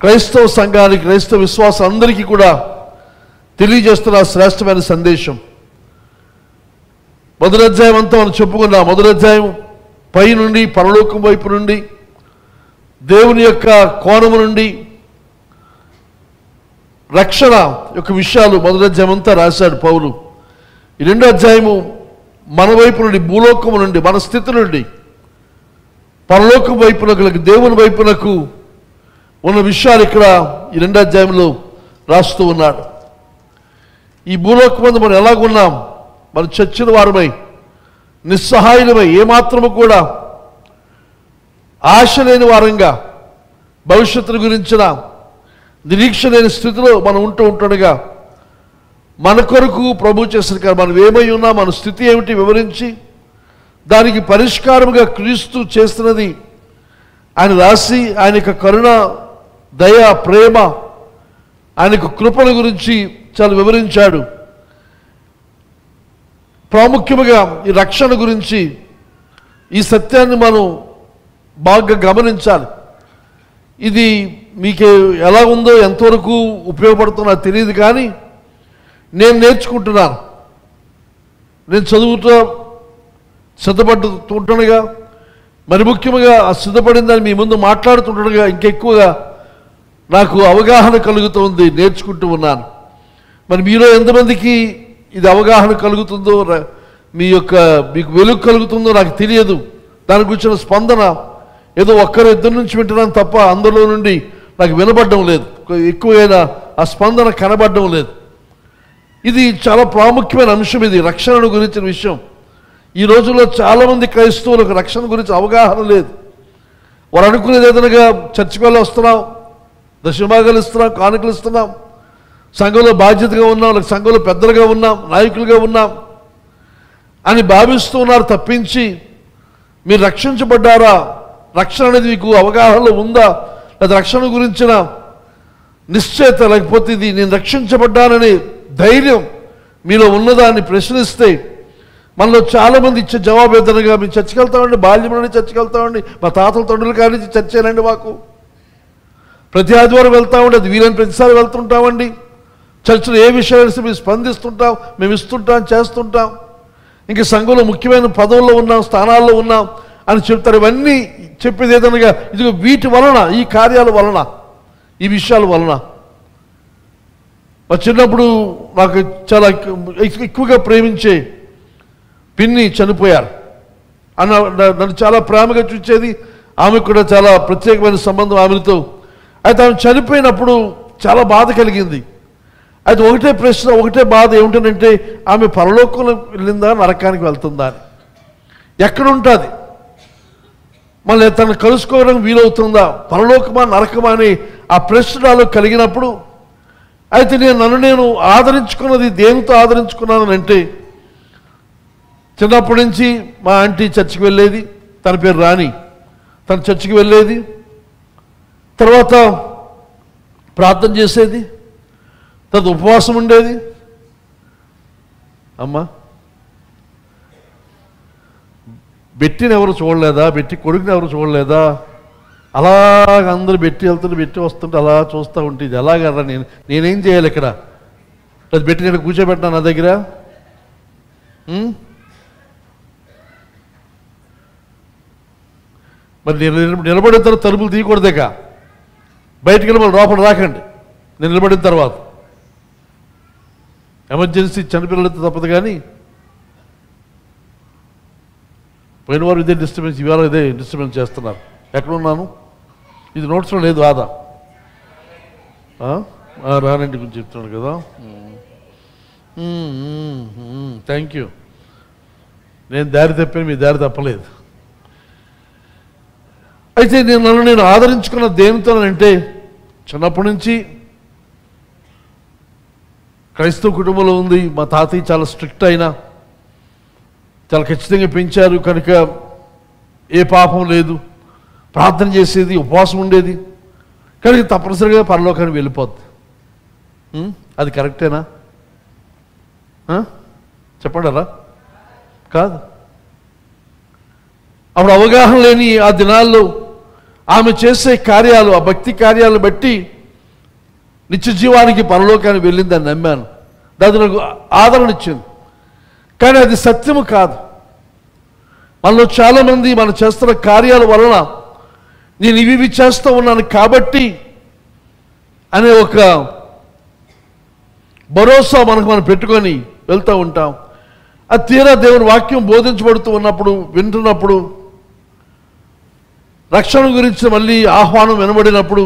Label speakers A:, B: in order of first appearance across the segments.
A: క్రైస్తవ సంఘానికి, క్రైస్తవ విశ్వాసం అందరికీ కూడా తెలియజేస్తున్న శ్రేష్టమైన సందేశం. మొదటి అధ్యాయం అంతా మనం చెప్పుకున్నాం. మొదటి అధ్యాయం పై నుండి, పరలోకం వైపు నుండి, దేవుని యొక్క కోణము నుండి రక్షణ యొక్క విషయాలు మొదటి అధ్యాయం అంతా రాశాడు పౌలు. ఈ రెండో అధ్యాయము మన వైపు నుండి, భూలోకము నుండి, మన స్థితి నుండి పరలోకం వైపునకు, దేవుని వైపునకు ఉన్న విషయాలు ఇక్కడ ఈ రెండో అధ్యాయంలో రాస్తూ ఉన్నాడు. ఈ భూలోకం మీద మనం ఎలాగున్నాం? మనం చచ్చిన వారమై, నిస్సహాయులమై, ఏమాత్రము కూడా ఆశ లేని వారంగా, భవిష్యత్తును గురించిన నిరీక్ష లేని స్థితిలో మనం ఉంటుండగా మన కొరకు ప్రభు చేసిన మనం ఏమై ఉన్నా, మన స్థితి ఏమిటి వివరించి దానికి పరిష్కారముగా క్రీస్తు చేస్తున్నది ఆయన రాసి, ఆయన యొక్క కరుణ, దయ, ప్రేమ, ఆయన యొక్క కృపణ గురించి చాలా వివరించాడు. ప్రాముఖ్యముగా ఈ రక్షణ గురించి, ఈ సత్యాన్ని మనం బాగా గమనించాలి. ఇది మీకు ఎలా ఉందో, ఎంతవరకు ఉపయోగపడుతుందో నాకు తెలియదు, కానీ నేను నేర్చుకుంటున్నాను. నేను చదువుతూ సిద్ధపడుతుండగా, మరి ముఖ్యంగా ఆ సిద్ధపడిందని మీ ముందు మాట్లాడుతుండగా ఇంకెక్కువగా నాకు అవగాహన కలుగుతుంది, నేర్చుకుంటూ ఉన్నాను. మరి మీలో ఎంతమందికి ఇది అవగాహన కలుగుతుందో, మీకు వెలుగు కలుగుతుందో నాకు తెలియదు. దాని గురించిన స్పందన ఏదో ఒక్కరు ఇద్దరి నుంచి వింటున్నాను తప్ప అందరిలో నుండి నాకు వినబడడం లేదు, ఎక్కువైనా ఆ స్పందన కనబడడం లేదు. ఇది చాలా ప్రాముఖ్యమైన అంశం. ఇది రక్షణను గురించిన విషయం. ఈ రోజుల్లో చాలామంది క్రైస్తవులకు రక్షణ గురించి అవగాహన లేదు. వారు అనుకునేది ఏదైనా చర్చికి వెళ్ళి వస్తున్నాం, దశభాగాలు ఇస్తున్నాం, కానుకలు ఇస్తున్నాం, సంఘంలో బాధ్యతగా ఉన్నాం, లేక సంఘంలో పెద్దలుగా ఉన్నాం, నాయకులుగా ఉన్నాం అని భావిస్తూ ఉన్నారు తప్పించి, మీరు రక్షించబడ్డారా, రక్షణ అనేది మీకు అవగాహనలో ఉందా, లేదా రక్షణ గురించిన నిశ్చయత, లేకపోతే ఇది నేను రక్షించబడ్డాననే ధైర్యం మీలో ఉన్నదాన్ని ప్రశ్నిస్తే మనలో చాలామంది ఇచ్చే జవాబు ఎదురుగా, మేము చర్చికి వెళ్తామండి, బాల్యంలోనే చర్చికి వెళ్తామండి, మా తాతల తండ్రుల కాడి నుంచి చర్చేనండి, మాకు ప్రతి ఆదివారం వెళ్తామండి, అది వీలైన ప్రతిసారి వెళ్తుంటామండి, చర్చిలో ఏ విషయాలు మేము స్పందిస్తుంటాం, మేము ఇస్తుంటాం, చేస్తుంటాం, ఇంకా సంఘంలో ముఖ్యమైన పదవుల్లో ఉన్నాం, స్థానాల్లో ఉన్నాం అని చెప్తారు. ఇవన్నీ చెప్పేది ఏదనగా ఇదిగో వీటి వలన, ఈ కార్యాల వలన, ఈ విషయాల వలన. మా చిన్నప్పుడు నాకు చాలా ఎక్కువగా ప్రేమించే పిన్ని చనిపోయారు. నన్ను చాలా ప్రేమగా చూసేది. ఆమెకు కూడా చాలా ప్రత్యేకమైన సంబంధం ఆమెతో. అయితే ఆమె చనిపోయినప్పుడు చాలా బాధ కలిగింది. అయితే ఒకటే ప్రశ్న, ఒకటే బాధ ఏమిటంటే, ఆమె పరలోకంలో వెళ్ళిందా, నరకానికి వెళ్తుందా అని. ఎక్కడ ఉంటుంది, మళ్ళీ తను కలుసుకోవడం వీలవుతుందా, పరలోకమా నరకమా అని ఆ ప్రశ్న నాలో కలిగినప్పుడు, అయితే నన్ను ఆదరించుకున్నది దేనితో ఆదరించుకున్నాను అంటే, చిన్నప్పటి నుంచి మా ఆంటీ చర్చికి వెళ్ళేది, తన పేరు రాణి, తన చర్చికి వెళ్ళేది, తర్వాత ప్రార్థన చేసేది, తర్వాత ఉపవాసం ఉండేది. అమ్మా, బెట్టిని ఎవరు చూడలేదా, బెట్టి కొడుకుని ఎవరు చూడలేదా, అలాగ అందరూ బెట్టి వెళ్తుంటే బెట్టి వస్తుంటే అలా చూస్తూ ఉంటుంది. ఎలాగరా నేనేం చేయాలి ఇక్కడ, అది బెట్టి నేను కూర్చోబెట్టినా నా దగ్గర. మరి నేను నిలబడిన తర్వాత తలుపులు తీయకూడదేక, బయటికి వెళ్ళి మళ్ళీ లోపల రాకండి నేను నిలబడిన తర్వాత. ఎమర్జెన్సీ చనిపిల్లలతో తప్పదు. కానీ పోయిన వారు ఇదే డిస్టర్బెన్స్, ఇవాళ ఇదే డిస్టర్బెన్స్ చేస్తున్నారు. ఎక్కడున్నాను, ఇది నోట్స్లో లేదు. ఆదా రానంటి గురించి చెప్తున్నాడు కదా. Thank you. నేను దారి తప్పాను, మీ దారి తప్పలేదు. అయితే నన్ను ఆదరించుకున్న దేనితోనంటే, చిన్నప్పటి నుంచి క్రైస్తవ కుటుంబంలో ఉంది. మా తాతయ్య చాలా స్ట్రిక్ట్ అయినా చాలా ఖచ్చితంగా పెంచారు కనుక ఏ పాపం లేదు, ప్రార్థన చేసేది, ఉపవాసం ఉండేది. కానీ తప్పనిసరిగా పరలోకానికి వెళ్ళిపోద్ది. అది కరెక్టేనా చెప్పండి. అలా కాదు. అప్పుడు అవగాహన లేని ఆ దినాల్లో ఆమె చేసే కార్యాలు, ఆ భక్తి కార్యాలను బట్టి నిత్య జీవానికి పరలోకానికి వెళ్ళిందని నమ్మాను. దాని నాకు ఆదరణ ఇచ్చింది. కానీ అది సత్యము కాదు. మనలో చాలామంది మనం చేస్తున్న కార్యాల వలన నేను ఇవి చేస్తూ ఉన్నాను కాబట్టి అనే ఒక భరోసా మనం పెట్టుకొని వెళ్తూ ఉంటాం. అది తీరా దేవుని వాక్యం బోధించబడుతూ ఉన్నప్పుడు, వింటున్నప్పుడు, రక్షణ గురించి మళ్ళీ ఆహ్వానం వినబడినప్పుడు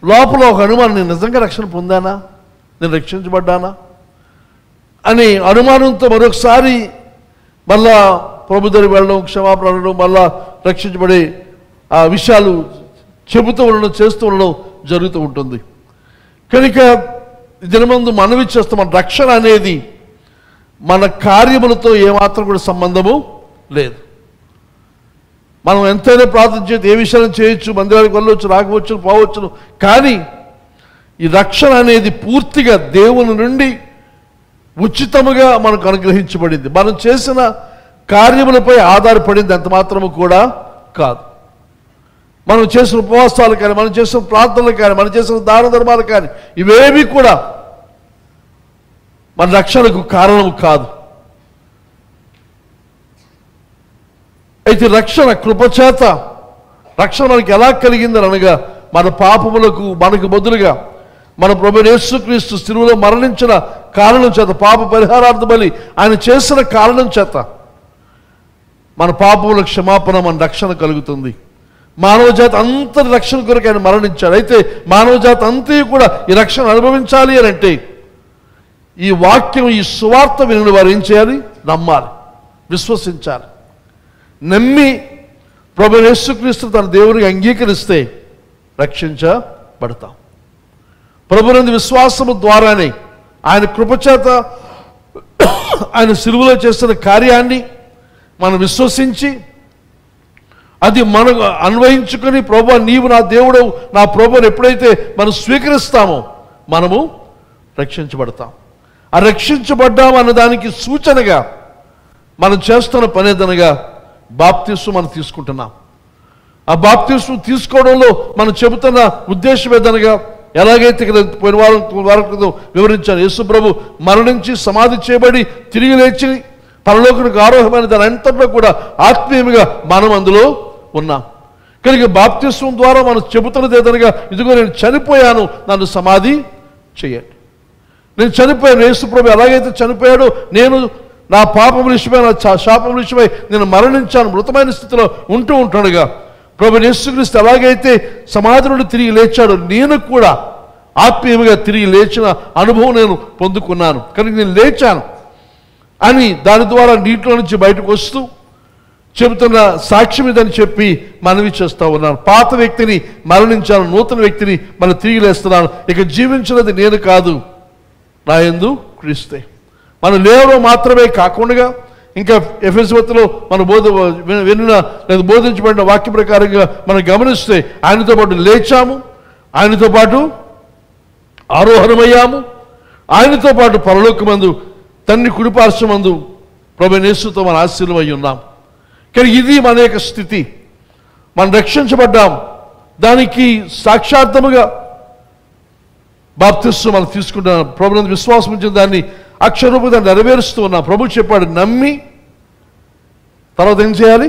A: లోపల ఒక అనుమానం, నేను నిజంగా రక్షణ పొందానా, నేను రక్షించబడ్డానా అని అనుమానంతో మరొకసారి మళ్ళా ప్రభు దగ్గరికి వెళ్ళడం, క్షమాపణ అడగడం, మళ్ళా రక్షించబడే ఆ విషయాలు చెబుతూ ఉండడం, చేస్తూ ఉండడం జరుగుతూ ఉంటుంది. కనుక దినమందు మనవి చేస్తాం, మన రక్షణ అనేది మన కార్యములతో ఏమాత్రం కూడా సంబంధము లేదు. మనం ఎంతైనా ప్రార్థన చేసి ఏ విషయాలు చేయొచ్చు, మందిరానికి వెళ్ళవచ్చు, రాకపోవచ్చు, పోవచ్చును, కానీ ఈ రక్షణ అనేది పూర్తిగా దేవుని నుండి ఉచితముగా మనకు అనుగ్రహించబడింది. మనం చేసిన కార్యములపై ఆధారపడింది అంత మాత్రము కూడా కాదు. మనం చేసిన ఉపవాసాలు కానీ, మనం చేసిన ప్రార్థనలు కానీ, మనం చేసిన దాన ధర్మాలు కానీ ఇవేవి కూడా మన రక్షణకు కారణం కాదు. అయితే రక్షణ కృపచేత రక్షణ మనకి ఎలా కలిగిందని అనగా, మన పాపములకు మనకు బదులుగా మన ప్రభువైన యేసుక్రీస్తు శిలువలో మరణించిన కారణం చేత, పాప పరిహారార్థ బలి ఆయన చేసిన కారణం చేత మన పాపముల క్షమాపణ, మన రక్షణ కలుగుతుంది. మానవ జాతి అంతటి రక్షణ కొరకు ఆయన మరణించాడు. అయితే మానవ జాతి అంతా కూడా ఈ రక్షణ అనుభవించాలి అని అంటే ఈ వాక్యం, ఈ సువార్త విని వారు ఏం చేయాలి? నమ్మాలి, విశ్వసించాలి. నమ్మి ప్రభువైన యేసుక్రీస్తు తన దేవునికి అంగీకరిస్తే రక్షించబడతాం. ప్రభునందు విశ్వాసము ద్వారానే ఆయన కృపచేత ఆయన సిలువలో చేస్తున్న కార్యాన్ని మనం విశ్వసించి అది మనం అన్వయించుకొని, ప్రభువా నీవు నా దేవుడు, నా ప్రభువుని ఎప్పుడైతే మనం స్వీకరిస్తామో మనము రక్షించబడతాం. ఆ రక్షించబడ్డాము అన్న దానికి సూచనగా మనం చేస్తున్న పని ఏదనగా బాప్తిస్మం మనం తీసుకుంటున్నాం. ఆ బాప్తిస్మం తీసుకోవడంలో మనం చెబుతున్న ఉద్దేశం ఏదనగా, ఎలాగైతే పోయిన వారం క్రితం వివరించాను, యేసు ప్రభు మరణించి సమాధి చేయబడి తిరిగి లేచి పరలోకానికి ఆరోహమైన దాని అంతట్లో కూడా ఆత్మీయంగా మనం అందులో ఉన్నాం. కనుక బాప్తిస్మం ద్వారా మనం చెబుతున్నది ఏదనగా, ఇదిగో నేను చనిపోయాను, నన్ను సమాధి చేయండి. నేను చనిపోయాను, యేసు ప్రభు ఎలాగైతే చనిపోయాడో, నేను నా పాపం విషయమై, నా శాపం విషయమై నేను మరణించాను, మృతమైన స్థితిలో ఉంటుండగా ప్రభువైన యేసుక్రీస్తు ఎలాగైతే సమాధి నుండి తిరిగి లేచాడో, నేను కూడా ఆత్మీయంగా తిరిగి లేచిన అనుభవం నేను పొందుకున్నాను. కనుక నేను లేచాను అని దాని ద్వారా నీటిలో నుంచి బయటకు వస్తూ చెబుతున్న సాక్ష్యం ఇదని చెప్పి మనవి చేస్తూ ఉన్నాను. పాత వ్యక్తిని మరణించాను, నూతన వ్యక్తిని మనం తిరిగి లేస్తున్నాను. ఇక జీవించినది నేను కాదు, నా యందు క్రీస్తే. మనం లేవడం మాత్రమే కాకుండా ఇంకా ఎఫెసీయులో మన విన్న లేదా బోధించబడిన వాక్య ప్రకారంగా మనం గమనిస్తే ఆయనతో పాటు లేచాము, ఆయనతో పాటు ఆరోహణమయ్యాము, ఆయనతో పాటు పరలోకమందు తండ్రి కుడిపార్శ్వమందు ప్రభువైన యేసుతో మన ఆశీర్వై ఉన్నాం. కానీ ఇది మన యొక్క స్థితి. మనం రక్షించబడ్డాం, దానికి సాక్షార్థముగా బాప్తిస్మం మనం తీసుకుంటున్నాం. ప్రభువునందు విశ్వాసం ఉంచిన దాన్ని అక్షరూపంగా నెరవేరుస్తూ ఉన్నాం. ప్రభు చెప్పాడు, నమ్మి తర్వాత ఏం చేయాలి?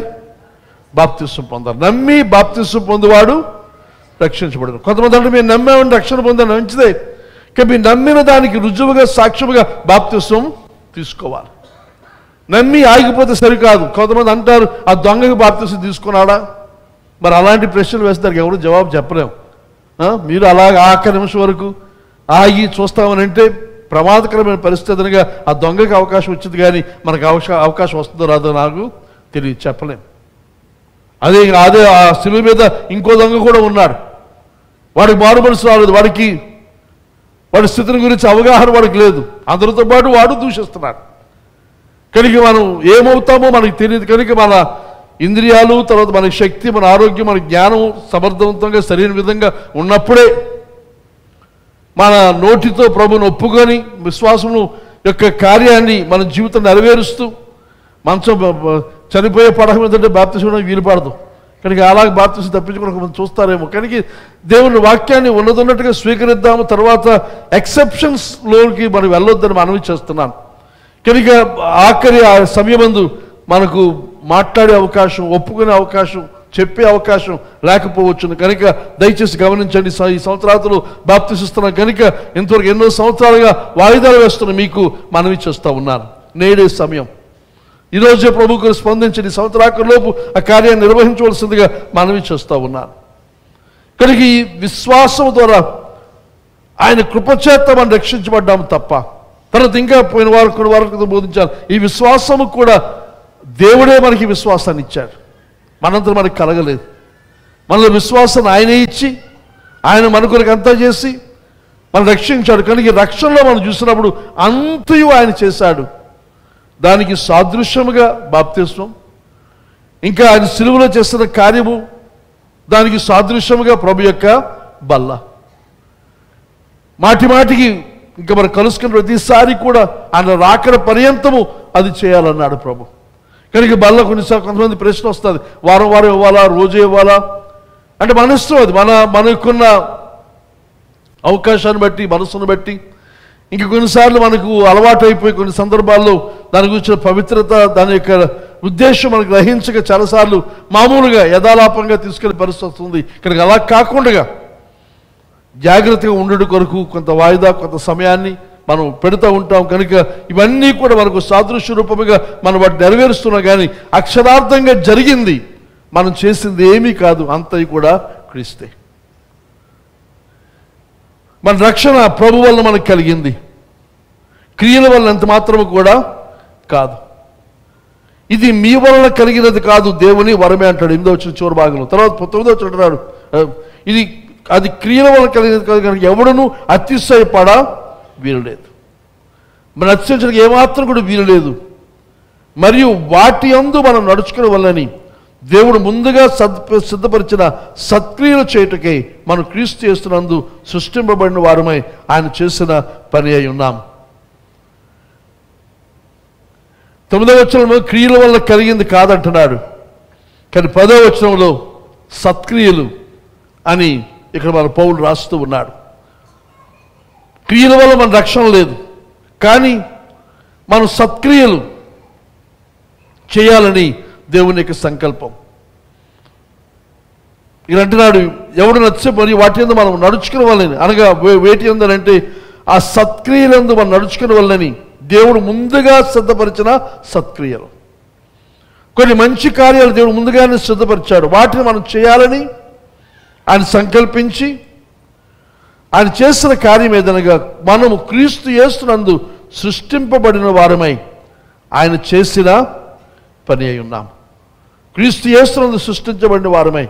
A: బాప్తిస్మం పొందాలి. నమ్మి బాప్తిస్మం పొందువాడు రక్షించబడను. కొంతమంది అంటే మేము నమ్మామని రక్షణ పొందాను, మంచిదే. కానీ మీరు నమ్మిన దానికి రుజువుగా, సాక్ష్యముగా బాప్తిస్మం తీసుకోవాలి. నమ్మి ఆగిపోతే సరికాదు. కొంతమంది అంటారు, ఆ దొంగకి బాప్తిస్మం తీసుకున్నాడా? మరి అలాంటి ప్రశ్నలు వేస్తారు, ఎవరు జవాబు చెప్పలేము. మీరు అలాగ ఆఖరి నిమిషం వరకు ఆగి చూస్తామని అంటే ప్రమాదకరమైన పరిస్థితిగా ఆ దొంగకి అవకాశం వచ్చింది, కానీ మనకు అవకాశం వస్తుందో రాదో నాకు తెలియదు, చెప్పలేం. అదే ఆ శిలువ మీద ఇంకో దొంగ కూడా ఉన్నాడు. వాడికి మారు మనసు రాలేదు, వాడి స్థితిని గురించి అవగాహన వాడికి లేదు. అందరితో పాటు వాడు దూషిస్తున్నాడు. కనుక మనం ఏమవుతామో మనకు తెలియదు. కనుక మన ఇంద్రియాలు, తర్వాత మన శక్తి, మన ఆరోగ్యం, మన జ్ఞానం సమర్థవంతంగా సరైన విధంగా ఉన్నప్పుడే మన నోటితో ప్రభువును ఒప్పుకొని విశ్వాసము యొక్క కార్యాన్ని మన జీవితం నెరవేరుస్తూ, మంచం చనిపోయే పడక మీద బాప్తిస్మం వీలు పడదు. కనుక అలాగే బాప్తిసం తప్పించుకుని కొంచెం చూస్తారేమో. కనుక దేవుని వాక్యాన్ని ఉన్నదన్నట్టుగా స్వీకరిద్దాము, తర్వాత ఎక్సెప్షన్స్లోకి మనం వెళ్ళొద్దని మనవి చేస్తున్నాను. కనుక ఆఖరి ఆ సమయమందు మనకు మాట్లాడే అవకాశం, ఒప్పుకునే అవకాశం, చెప్పే అవకాశం లేకపోవచ్చును. కనుక దయచేసి గమనించండి. ఈ సంవత్సరాలు బాప్తిస్తున్నాం కనుక ఇంతవరకు ఎన్నో సంవత్సరాలుగా వాయిదాలు వేస్తున్న మీకు మనవి చేస్తూ ఉన్నాను. నేడే సమయం, ఈరోజే ప్రభువుకు స్పందించి సంవత్సరాకలోపు ఆ కార్యాన్ని నిర్వహించవలసిందిగా మనవి చేస్తూ ఉన్నాను. కనుక ఈ విశ్వాసం ద్వారా ఆయన కృపచేత మనం రక్షించబడ్డాము తప్ప, తర్వాత ఇంకా పోయిన కొన్ని వారికి బోధించాలి, ఈ విశ్వాసము కూడా దేవుడే మనకి విశ్వాసాన్ని ఇచ్చాడు, మనంతా మనకు కలగలేదు. మనలో విశ్వాసాన్ని ఆయనే ఇచ్చి ఆయన మన కొరకు అంతా చేసి మనం రక్షించాడు. కనుక ఈ రక్షణలో మనం చూసినప్పుడు అంతయు ఆయన చేశాడు. దానికి సాదృశ్యముగా బాప్తిస్మం, ఇంకా ఆయన సిలువలో చేస్తున్న కార్యము దానికి సాదృశ్యముగా ప్రభు యొక్క బల్ల. మాటి మాటికి ఇంకా మనం కలుసుకున్న ప్రతిసారి కూడా ఆయన రాకడ పర్యంతము అది చేయాలన్నాడు ప్రభు. కనుక బల్ల కొన్నిసార్లు కొంతమంది ప్రశ్న వస్తుంది, వారం వారం ఇవ్వాలా, రోజు ఇవ్వాలా అంటే మన ఇష్టం. అది మనకున్న అవకాశాన్ని బట్టి, మనసును బట్టి. ఇంక కొన్నిసార్లు మనకు అలవాటు అయిపోయి కొన్ని సందర్భాల్లో దాని గురించిన పవిత్రత, దాని యొక్క ఉద్దేశం మనకు గ్రహించక చాలాసార్లు మామూలుగా యథాలాపంగా తీసుకెళ్లే పరిస్థితి వస్తుంది. కనుక అలా కాకుండా జాగ్రత్తగా ఉండు కొరకు కొంత వాయిదా, కొంత సమయాన్ని మనం పెడుతూ ఉంటాం. కనుక ఇవన్నీ కూడా మనకు సాదృశ్య రూపముగా మనం వాటిని నెరవేరుస్తున్నాం. కానీ అక్షరార్థంగా జరిగింది మనం చేసింది ఏమీ కాదు, అంతది కూడా క్రీస్తే. మన రక్షణ ప్రభు వల్ల మనకు కలిగింది, క్రియల వల్ల ఎంత మాత్రము కూడా కాదు. ఇది మీ వలన కలిగినది కాదు, దేవుని వరమే అంటాడు 8వ వచనం చివరి భాగంలో. తర్వాత 9వ వచనం అంటున్నాడు, అది క్రియల వల్ల కలిగినది కాదు కనుక ఎవడును అతిశయపడా వీలులేదు. మన అతిశయించడానికి ఏమాత్రం కూడా వీలులేదు. మరియు వాటి యందు మనం నడుచుకునే వల్లని దేవుడు ముందుగా సిద్ధపరిచిన సత్క్రియలు చేయుటకై మనం క్రీస్తు యేసునందు సృష్టింపబడిన వారమై ఆయన చేసిన పని అయి ఉన్నాం. 9వ వచనంలో క్రియల వల్ల కలిగింది కాదంటున్నాడు, కానీ 10వ వచనంలో సత్క్రియలు అని ఇక్కడ మన పౌలు రాస్తూ ఉన్నాడు. క్రియల వల్ల మన రక్షణ లేదు, కానీ మనం సత్క్రియలు చేయాలని దేవుని యొక్క సంకల్పం. ఇక్కడ అంటున్నాడు, ఎవడు నచ్చే పని వాటి యందు మనం నడుచుకునే వాళ్ళని, అనగా వేటి ఎందనంటే ఆ సత్క్రియలందు మనం నడుచుకునే వాళ్ళని దేవుడు ముందుగా సిద్ధపరిచిన సత్క్రియలు. కొన్ని మంచి కార్యాలు దేవుడు ముందుగానే సిద్ధపరిచాడు, వాటిని మనం చేయాలని ఆయన సంకల్పించి ఆయన చేసిన కార్యం ఏదనగా మనము క్రీస్తు యేసునందు సృష్టింపబడిన వారమై ఆయన చేసిన పని అయి ఉన్నాం. క్రీస్తు యేసునందు సృష్టించబడిన వారమై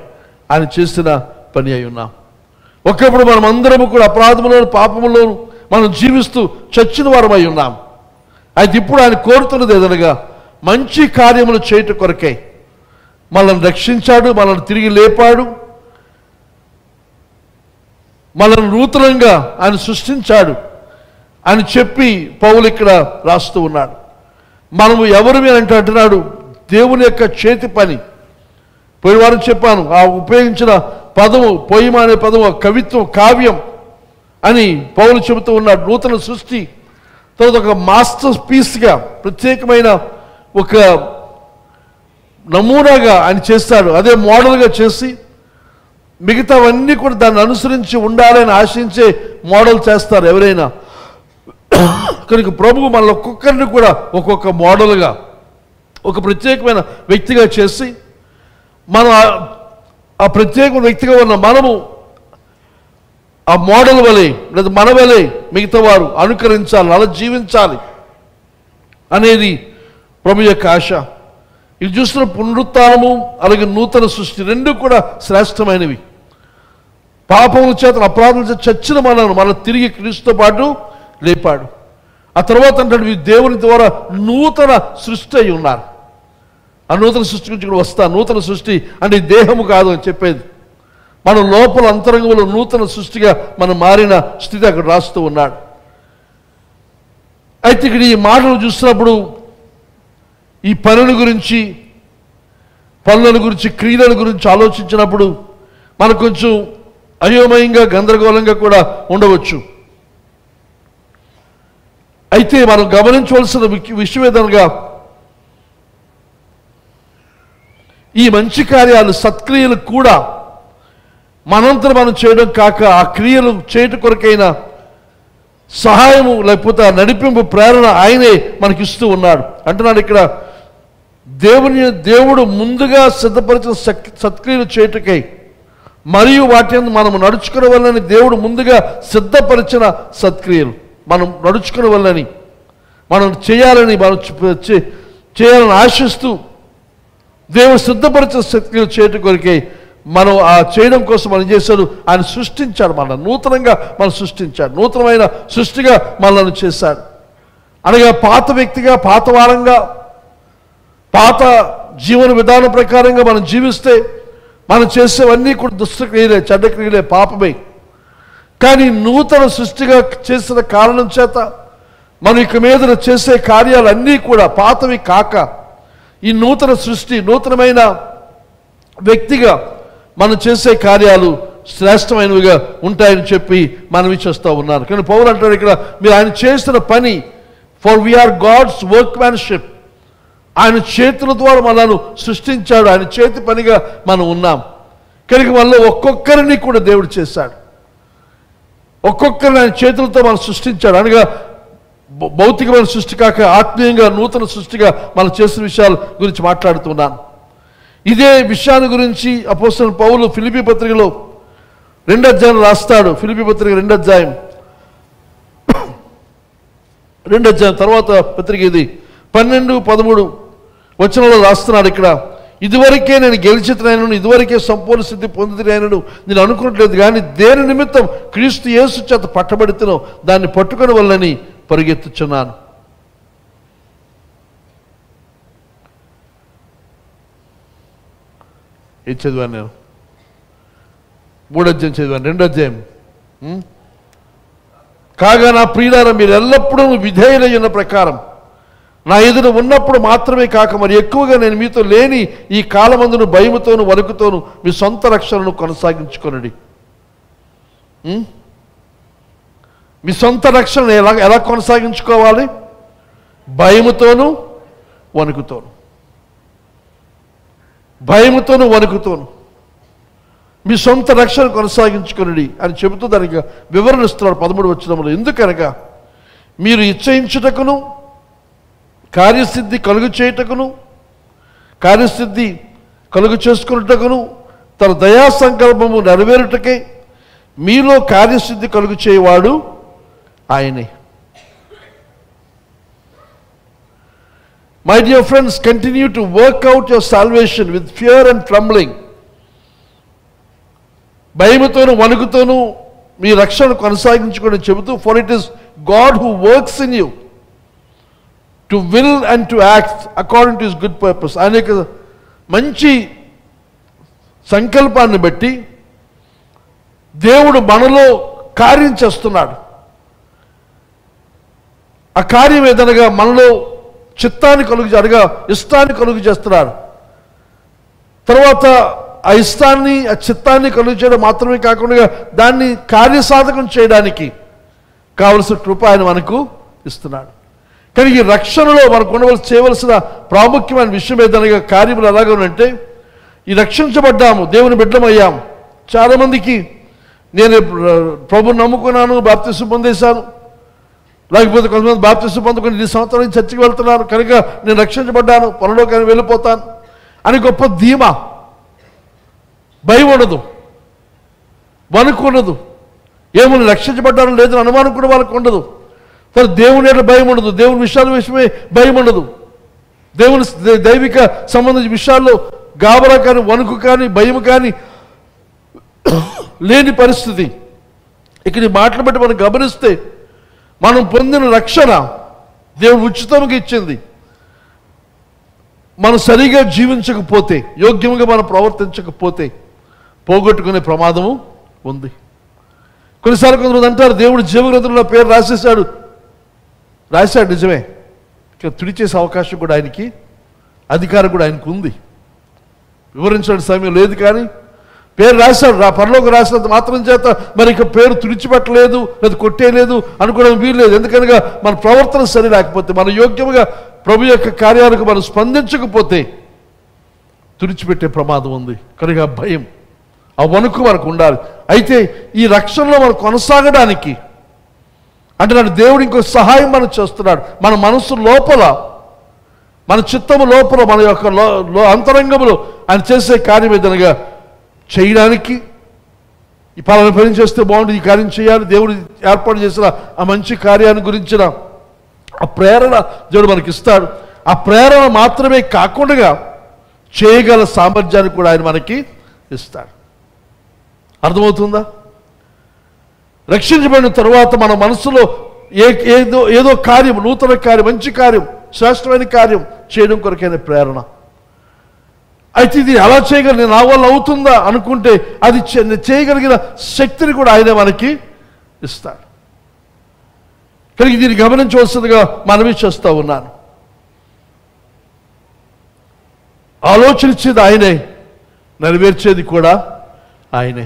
A: ఆయన చేసిన పని అయి ఉన్నాం. ఒకప్పుడు మనం అందరము కూడా అపరాధములోను పాపములోను మనం జీవిస్తూ చచ్చిన వారమై ఉన్నాం. అయితే ఇప్పుడు ఆయన కోరుతున్నది ఏదనగా మంచి కార్యములు చేయటం కొరకై మనల్ని రక్షించాడు, మనల్ని తిరిగి లేపాడు, మనల్ని నూతనంగా ఆయన సృష్టించాడు అని చెప్పి పౌలు ఇక్కడ రాస్తూ ఉన్నాడు. మనము ఎవరివి అంటే అంటున్నాడు, దేవుని యొక్క చేతి పని. పోయిన వారం చెప్పాను, ఆ ఉపయోగించిన పదము పోయిమ అనే పదము కవిత్వం, కావ్యం అని పౌలు చెబుతూ ఉన్నాడు. నూతన సృష్టి, తర్వాత ఒక మాస్టర్ పీస్గా ప్రత్యేకమైన ఒక నమూనాగా ఆయన చేస్తాడు. అదే మోడల్గా చేసి మిగతావన్నీ కూడా దాన్ని అనుసరించి ఉండాలని ఆశించే మోడల్ చేస్తారు ఎవరైనా. కనుక ప్రభువు మన ఒక్కొక్కరిని కూడా ఒక్కొక్క మోడల్గా, ఒక ప్రత్యేకమైన వ్యక్తిగా చేసి మనం ఆ ప్రత్యేకమైన వ్యక్తిగా ఉన్న మనము ఆ మోడల్ వలె లేదా మన వలె మిగతా వారు అనుకరించాలి, అలా జీవించాలి అనేది ప్రభు యొక్క ఆశ. ఇది చూస్తున్న పునరుత్థానము అలాగే నూతన సృష్టి రెండు కూడా శ్రేష్టమైనవి. పాపముల చేత అపరాధముల చేత చచ్చిన మన తిరిగి క్రీస్తుతో పాటు లేపాడు. ఆ తర్వాత అంటాడు, ఈ దేవుని ద్వారా నూతన సృష్టి అయి ఉన్నారు. ఆ నూతన సృష్టి గురించి కూడా వస్తా. నూతన సృష్టి అంటే దేహము కాదు అని చెప్పేది, మన లోపల అంతరంగంలో నూతన సృష్టిగా మనం మారిన స్థితి అక్కడ రాస్తూ ఉన్నాడు. అయితే ఇక్కడ ఈ మాటలు చూసినప్పుడు ఈ పనుల గురించి పనుల గురించి, క్రియల గురించి ఆలోచించినప్పుడు మనకు కొంచెం అయోమయంగా, గందరగోళంగా కూడా ఉండవచ్చు. అయితే మనం గమనించవలసిన విషయం ఏదనగా, ఈ మంచి కార్యాలు, సత్క్రియలు కూడా మనంతరం మనం చేయడం కాక, ఆ క్రియలు చేయటం కొరకైన సహాయము లేకపోతే ఆ నడిపింపు, ప్రేరణ ఆయనే మనకిస్తూ ఉన్నాడు. అంటున్నాడు ఇక్కడ, దేవుడు ముందుగా సిద్ధపరిచిన సత్క్రియలు చేయుటకై మరియు వాటి మనము నడుచుకునే వల్లని, దేవుడు ముందుగా సిద్ధపరిచిన సత్క్రియలు మనం నడుచుకునే వల్లని, మనం చేయాలని చేయాలని ఆశిస్తూ దేవుడు సిద్ధపరిచిన సత్క్రియలు చేయటం కొరకై మనం ఆ చేయడం కోసం మనం చేశాడు. ఆయన సృష్టించాడు, మన నూతనంగా మనం సృష్టించాడు, నూతనమైన సృష్టిగా మనల్ని చేశాడు. అనగా పాత వ్యక్తిగా, పాత వారంగా, పాత జీవన విధానం ప్రకారంగా మనం జీవిస్తే మనం చేసేవన్నీ కూడా దుష్టక్రియలే, చెడ్డ క్రియలే, పాపమే. కానీ నూతన సృష్టిగా చేసిన కారణం చేత మనం ఇక మీద చేసే కార్యాలన్నీ కూడా పాతవి కాక, ఈ నూతన సృష్టి, నూతనమైన వ్యక్తిగా మనం చేసే కార్యాలు శ్రేష్టమైనవిగా ఉంటాయని చెప్పి మనవి చేస్తూ ఉన్నారు. కానీ పౌలు అంటాడు ఇక్కడ, మీరు ఆయన చేసిన పని, for we are God's workmanship, ఆయన చేతుల ద్వారా మనల్ని సృష్టించాడు, ఆయన చేతి పనిగా మనం ఉన్నాం. కనుక మనలో ఒక్కొక్కరిని కూడా దేవుడు చేశాడు, ఒక్కొక్కరిని ఆయన చేతులతో మనం సృష్టించాడు. అనగా భౌతికమైన సృష్టి కాక ఆత్మీయంగా నూతన సృష్టిగా మనం చేసిన విషయాల గురించి మాట్లాడుతున్నాను. ఇదే విషయాన్ని గురించి అపోస్తలుడైన పౌలు ఫిలిప్పీ పత్రికలో 2వ అధ్యాయం రాస్తాడు. ఫిలిప్పీ పత్రిక 2వ అధ్యాయం తర్వాత పత్రిక ఇది 12-13 వచనంలో రాస్తున్నాడు. ఇక్కడ, ఇదివరకే నేను గెలిచితనైనను, ఇదివరకే సంపూర్ణ సిద్ధి పొందినైనను నేను అనుకున్నట్లేదు, కానీ దేని నిమిత్తం క్రీస్తు యేసు చేత పట్టబడితేనో దాన్ని పట్టుకుని వల్లని పరిగెత్తుచున్నాను. ఏం చదివాను నేను? 3వ అధ్యాయం చదివాను. 2వ అధ్యాయం, కాగా నా ప్రియులారా, మీరు ఎల్లప్పుడూ విధేయులైన ప్రకారం నా ఎదుట ఉన్నప్పుడు మాత్రమే కాక మరి ఎక్కువగా నేను మీతో లేని ఈ కాలమందును భయముతోను వణుకుతోను మీ సొంత రక్షణను కొనసాగించుకొనండి. మీ సొంత రక్షణ ఎలా కొనసాగించుకోవాలి? భయముతోను వణుకుతోను, భయముతోను వణుకుతోను మీ సొంత రక్షణ కొనసాగించుకొనండి అని చెబుతూ దానికి వివరణ ఇస్తున్నాడు 13వ వచనంలో. ఎందుకనగా మీరు ఇచ్చయించుటకును, కార్యసిద్ధి కలుగు చేయుటకును, కార్యసిద్ధి కలుగు చేసుకున్నటకును, తన దయా సంకల్పము నెరవేరుటకే మీలో కార్యసిద్ధి కలుగు చేయవాడు ఆయనే. My dear friends, continue to work out your salvation with fear and trembling. భయముతోను వణుకుతోను మీ రక్షణ కొనసాగించుకొని చెబుతూ, for it is God who works in you to will and to act according to his good purpose. ఆయన యొక్క మంచి సంకల్పాన్ని బట్టి దేవుడు మనలో కార్యం చేస్తున్నాడు. ఆ కార్యం ఏదనగా మనలో చిత్తాన్ని కలుగు అనగా ఇష్టాన్ని కలుగు చేస్తున్నాడు. తర్వాత ఆ ఇష్టాన్ని, ఆ చిత్తాన్ని కలుగు చేయడం మాత్రమే కాకుండా దాన్ని కార్యసాధకం చేయడానికి కావలసిన కృప ఆయన మనకు ఇస్తున్నాడు. కానీ ఈ రక్షణలో మనకు చేయవలసిన ప్రాముఖ్యమైన విషయం ఏదనగా కార్యములు ఎలాగనంటే, ఈ రక్షించబడ్డాము, దేవుని బిడ్డమయ్యాము. చాలామందికి నేను ప్రభుని నమ్ముకున్నాను, బాప్తిసం పొందేశాను, లేకపోతే కొంతమంది బాప్తిసం పొందుకొని 2 సంవత్సరాల నుంచి చర్చికి వెళ్తున్నాను కనుక నేను రక్షించబడ్డాను, పరలోకానికి వెళ్ళిపోతాను అని గొప్ప ధీమా. భయం ఉండదు, వణుకు ఉండదు, ఏమని రక్షించబడ్డాను లేదని అనుమానం కూడా వాళ్ళకు ఉండదు. దేవుని ఎట్లా భయం ఉండదు, దేవుని విషయాల విషయమే భయం ఉండదు. దేవుని దైవిక సంబంధించిన విషయాల్లో గాబరా కానీ, వణుకు కానీ, భయం కానీ లేని పరిస్థితి. ఇక ఈ మాటలు బట్టి మనం గమనిస్తే, మనం పొందిన రక్షణ దేవుడు ఉచితంగా ఇచ్చింది. మనం సరిగా జీవించకపోతే, యోగ్యంగా మనం ప్రవర్తించకపోతే పోగొట్టుకునే ప్రమాదము ఉంది. కొన్నిసార్లు కొంతమంది అంటారు, దేవుడు జీవగ్రంథంలో పేరు రాశాడు నిజమే, తుడిచేసే అవకాశం కూడా ఆయనకి, అధికారం కూడా ఆయనకు ఉంది. వివరించడానికి సమయం లేదు, కానీ పేరు రాశాడు. పరలోకి రాసినంత మాత్రం చేత మరి ఇక పేరు తుడిచిపెట్టలేదు లేదా కొట్టేయలేదు అనుకోవడం వీల్లేదు. ఎందుకనగా మన ప్రవర్తన సరి లేకపోతే, మన యోగ్యముగా ప్రభు యొక్క కార్యాలకు మనం స్పందించకపోతే తుడిచిపెట్టే ప్రమాదం ఉంది. కనుక భయం, ఆ వణుకు మనకు ఉండాలి. అయితే ఈ రక్షణలో మనం కొనసాగడానికి అంటే దేవుడు ఇంకో సహాయం మనం చేస్తున్నాడు. మన మనసు లోపల, మన చిత్తము లోపల, మన యొక్క అంతరంగములో ఆయన చేసే కార్యం ఏదనగా చేయడానికి, ఈ పలానా పని చేస్తే బాగుంటుంది, ఈ కార్యం చేయాలి, దేవుడు ఏర్పాటు చేసిన ఆ మంచి కార్యాన్ని గురించిన ఆ ప్రేరణ దేవుడు మనకి ఇస్తాడు. ఆ ప్రేరణ మాత్రమే కాకుండా చేయగల సామర్థ్యాన్ని కూడా ఆయన మనకి ఇస్తాడు. అర్థమవుతుందా? రక్షించబడిన తరువాత మన మనసులో ఏదో కార్యం, నూతన కార్యం, మంచి కార్యం, శ్రేష్టమైన కార్యం చేయడం కొరకైన ప్రేరణ. అయితే ఇది ఎలా చేయగలను, నా వల్ల అవుతుందా అనుకుంటే అది చేయగలిగిన శక్తిని కూడా ఆయనే మనకి ఇస్తాడు. కనుక దీన్ని గమనించవలసిందిగా మనవి చేస్తూ ఉన్నాను. ఆలోచించేది ఆయనే, నెరవేర్చేది కూడా ఆయనే.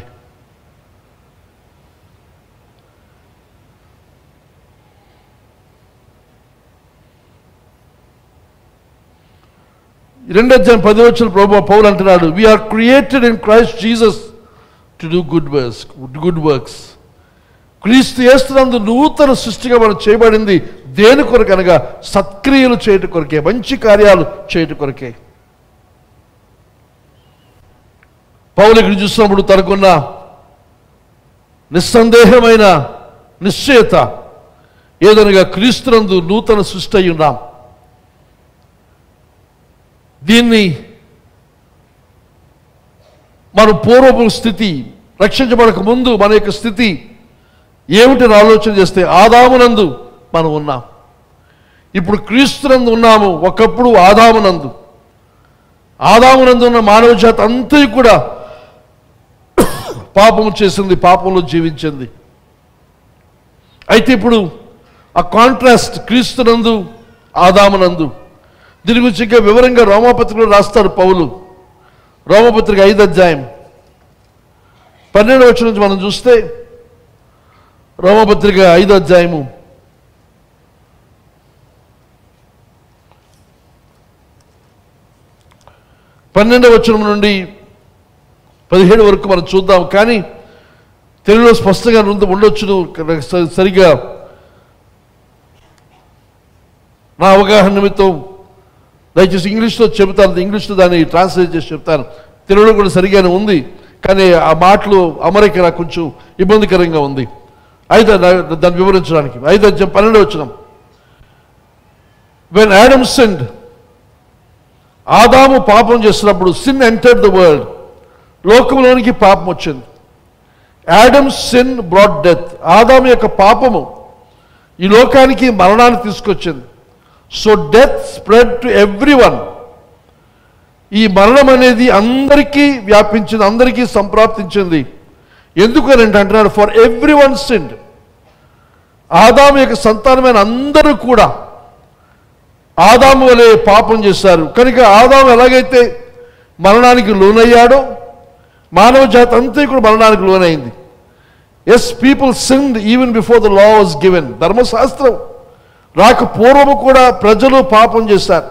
A: రెండో అధ్యాయం 10వ వచనం ప్రభువు పౌలు అంటున్నాడు, we are created in Christ Jesus to do good works. క్రీస్తు యేసునందు నూతన సృష్టిగా మనం చేయబడింది దేని కొరకు అనగా సత్క్రియలు చేయటం కొరకే, మంచి కార్యాలు చేయటం కొరకే. పౌలు ఇక్కడ చూసినప్పుడు తనకున్న నిస్సందేహమైన నిశ్చయత ఏదనగా క్రీస్తునందు నూతన సృష్టి అయి ఉన్నాం. దీన్ని మన పూర్వపు స్థితి, రక్షించబడక ముందు మన యొక్క స్థితి ఏమిటని ఆలోచన చేస్తే ఆదామునందు మనం ఉన్నాం. ఇప్పుడు క్రీస్తునందు ఉన్నాము. ఒకప్పుడు ఆదామునందు ఉన్న మానవ జాతి అంతా కూడా పాపము చేసింది, పాపంలో జీవించింది. అయితే ఇప్పుడు ఆ కాంట్రాస్ట్ క్రీస్తునందు, ఆదామునందు, దీని గురించి ఇంకా వివరంగా రోమాపత్రికలో రాస్తాడు పౌలు. రోమాపత్రిక 5వ అధ్యాయం 12వ వచనం నుంచి మనం చూస్తే, రోమాపత్రిక 5వ అధ్యాయము 12వ వచనం నుండి 17 వరకు మనం చూద్దాం. కానీ తెలుగులో స్పష్టంగా ఉండొచ్చును, సరిగా నా అవగాహన నిమిత్తం దయచేసి ఇంగ్లీష్లో చెబుతాను, ఇంగ్లీష్లో దాన్ని ట్రాన్స్లేట్ చేసి చెప్తాను. తెలుగులో కూడా సరిగానే ఉంది, కానీ ఆ మాటలు అమరిక నాకు కొంచెం ఇబ్బందికరంగా ఉంది. దాన్ని వివరించడానికి 5వ అధ్యాయం 12వ వచనం, when Adam sinned, ఆదాము పాపం చేసినప్పుడు sin entered the world, లోకంలోనికి పాపం వచ్చింది. Adam's sin brought death, ఆదాము యొక్క పాపము ఈ లోకానికి మరణాన్ని తీసుకొచ్చింది. So death spread to everyone, ఈ మరణం అనేది అందరికీ వ్యాపించింది, అందరికీ సంప్రాప్తించింది. ఎందుకని అంటున్నాడు, ఫర్ ఎవ్రీవన్ సిన్డ్, ఆదాము యొక్క సంతానమైన అందరూ కూడా ఆదాము వలె పాపం చేశారు. కనుక ఆదాము ఎలాగైతే మరణానికి లోనయ్యాడో మానవ జాతి అంతా కూడా మరణానికి లోనైంది. Yes, people sinned even before the law was given, ధర్మశాస్త్రం రాక పూర్వము కూడా ప్రజలు పాపం చేశారు.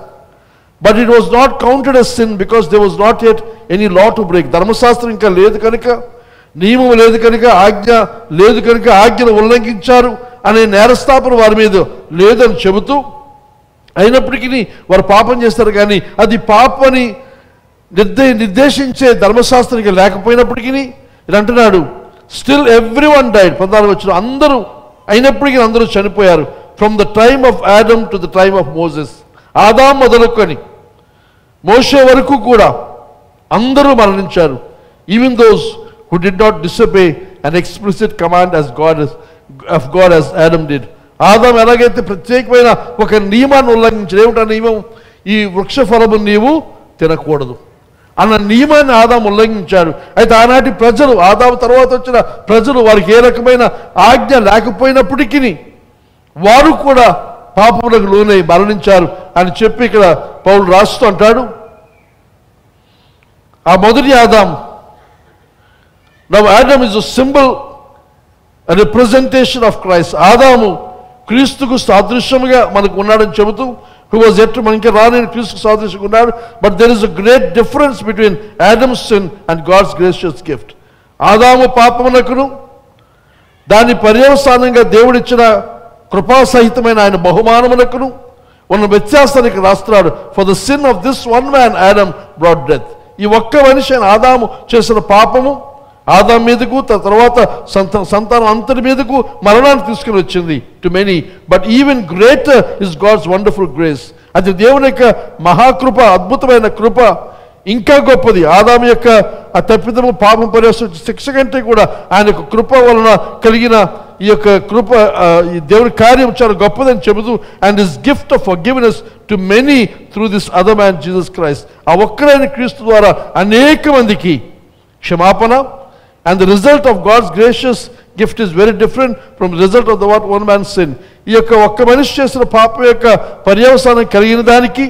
A: But it was not counted as sin because they was not yet any law to break. ధర్మశాస్త్రం ఇంకా లేదు కనుక, నియమం లేదు కనుక, ఆజ్ఞ లేదు కనుక ఆజ్ఞను ఉల్లంఘించారు అనే నేరస్థాపన వారి మీద లేదని చెబుతూ, అయినప్పటికీ వారు పాపం చేస్తారు. కానీ అది పాపని నిర్దేశించే ధర్మశాస్త్రం లేకపోయినప్పటికీ ఇది అంటున్నాడు, స్టిల్ ఎవ్రీ వన్ డైడ్. 14వ వచనం, అందరూ అయినప్పటికీ అందరూ చనిపోయారు. From the time of Adam to the time of Moses, ఆదాం మొదలుకొని మోషే వరకు కూడా అందరూ మరణించారు. Even those who did not disobey an explicit command as God as Adam did. ఆదాం ఎలాగైతే ప్రత్యేకమైన ఒక నియమాన్ని ఉల్లంఘించాడు. ఏమిటా నియమం? ఈ వృక్ష ఫలము నీవు తినకూడదు అన్న నియమాన్ని ఆదాం ఉల్లంఘించాడు. అయితే ఆనాటి ప్రజలు, ఆదాం తర్వాత వచ్చిన ప్రజలు, వారికి ఏ రకమైన ఆజ్ఞ లేకపోయినప్పటికీ వారు కూడా పాపములకు లోనై మరణించారు అని చెప్పి ఇక్కడ పౌలు రాస్తూ అంటాడు, ఆ మొదటి Adam. Now Adam is a symbol, a representation of Christ. ఆదాము క్రీస్తుకు సాదృశ్యముగా మనకు ఉన్నాడని చెబుతూ, who was yet to, మనకి రాని క్రీస్తుకు సాదృశ్యంగా ఉన్నాడు. But there is a great difference between Adam's sin and God's gracious gift. ఆదాము పాపమునకును దాని పర్యవసానంగా దేవుడిచ్చిన కృపాసహితమైన ఆయన బహుమానమునకును ఉన్న వ్యత్యాసానికి రాస్తున్నాడు. For the sin of this one man Adam brought death. ఈ ఒక్క మనిషి అయిన ఆదాము చేసిన పాపము ఆదాం మీదకు, తర్వాత సంతానం అంతటి మీదకు మరణాన్ని తీసుకుని వచ్చింది to many. But even greater is God's wonderful grace. అది దేవుని యొక్క మహాకృప, అద్భుతమైన కృప ఇంకా గొప్పది. ఆదాం యొక్క ఆ తప్పిదము పాపం పరివేశ శిక్ష కంటే కూడా ఆయన యొక్క కృప వలన కలిగిన ఈ యొక్క కృప, ఈ దేవుని కార్యం చాలా గొప్పదని చెబుతూ, and this gift of forgiveness to many through this other man Jesus Christ. ఆ ఒక్కరైన క్రీస్తు ద్వారా అనేక మందికి క్షమాపణ. And the result of God's gracious gift is very different from the result of the one man's sin. ఈ యొక్క ఒక్క మనిషి చేసిన పాపం యొక్క పర్యవసానం కలిగిన దానికి,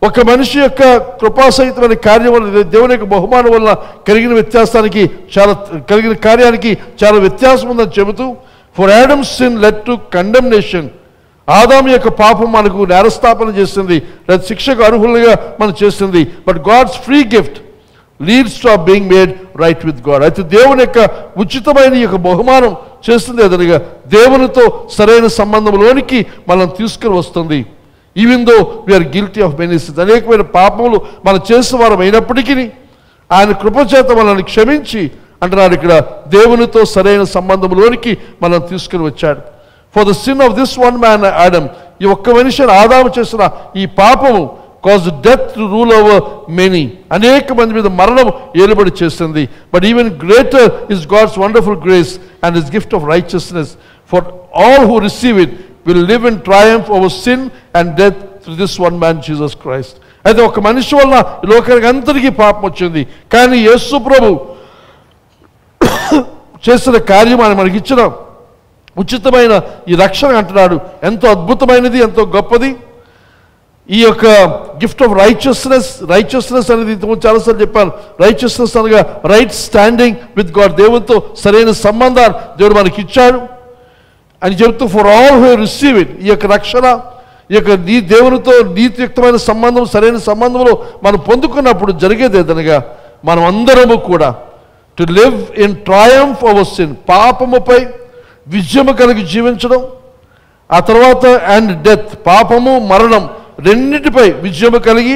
A: ఒక మనిషి యొక్క కృపాసహితమైన కార్యం వల్ల, దేవుని యొక్క బహుమానం వల్ల కలిగిన వ్యత్యాసానికి, కలిగిన కార్యానికి చాలా వ్యత్యాసం ఉందని చెబుతూ, for Adam's sin led to condemnation. ఆదాము యొక్క పాపం మనకు నేరస్థాపన చేసింది, లేదా శిక్షకు అర్హులుగా మనం చేసింది. But God's free gift leads to being made right with God. అయితే దేవుని యొక్క ఉచితమైన ఈ యొక్క బహుమానం చేస్తుంది ఎదురుగా దేవునితో సరైన సంబంధంలోనికి మనం తీసుకుని వస్తుంది. Even though we are guilty of many sins, అనేకమైన పాపములు మనం చేసిన వారం అయినప్పటికీ ఆయన కృపచేత మనల్ని క్షమించి అంటున్నాడు ఇక్కడ, దేవునితో సరైన సంబంధంలోనికి మనం తీసుకుని వచ్చాడు. For the sin of this one man Adam, ఈ ఒక్క మనిషిని ఆదాము చేసిన ఈ పాపము caused death to rule over many. అనేక మంది మీద మరణం ఏలుబడి చేస్తుంది. But even greater is God's wonderful grace and His gift of righteousness. For all who receive it will live in triumph over sin and death through this one man Jesus Christ. అయితే ఒక మనిషి వల్ల లోకానికి అందరికీ పాపం వచ్చింది, కానీ యేసు ప్రభు చేసిన కార్యం ఆయన మనకి ఇచ్చిన ఉచితమైన ఈ రక్షణ అంటున్నాడు ఎంతో అద్భుతమైనది, ఎంతో గొప్పది. ఈ యొక్క గిఫ్ట్ ఆఫ్ రైచియస్నెస్ అనేది చాలాసార్లు చెప్పాను. రైచియస్నెస్ అనగా రైట్ స్టాండింగ్ విత్ గాడ్, దేవునితో సరైన సంబంధాన్ని దేవుడు మనకి ఇచ్చాడు అని చెబుతూ, for all who receive it, ఈ యొక్క రక్షణ, ఈ యొక్క దేవునితో నీతియుక్తమైన సంబంధం, సరైన సంబంధంలో మనం పొందుకున్నప్పుడు జరిగేది ఏదనగా, మనం అందరము కూడా to live in triumph over sin, పాపముపై విజయము కలిగి జీవించడం, ఆ తర్వాత అండ్ డెత్, పాపము మరణం రెండింటిపై విజయము కలిగి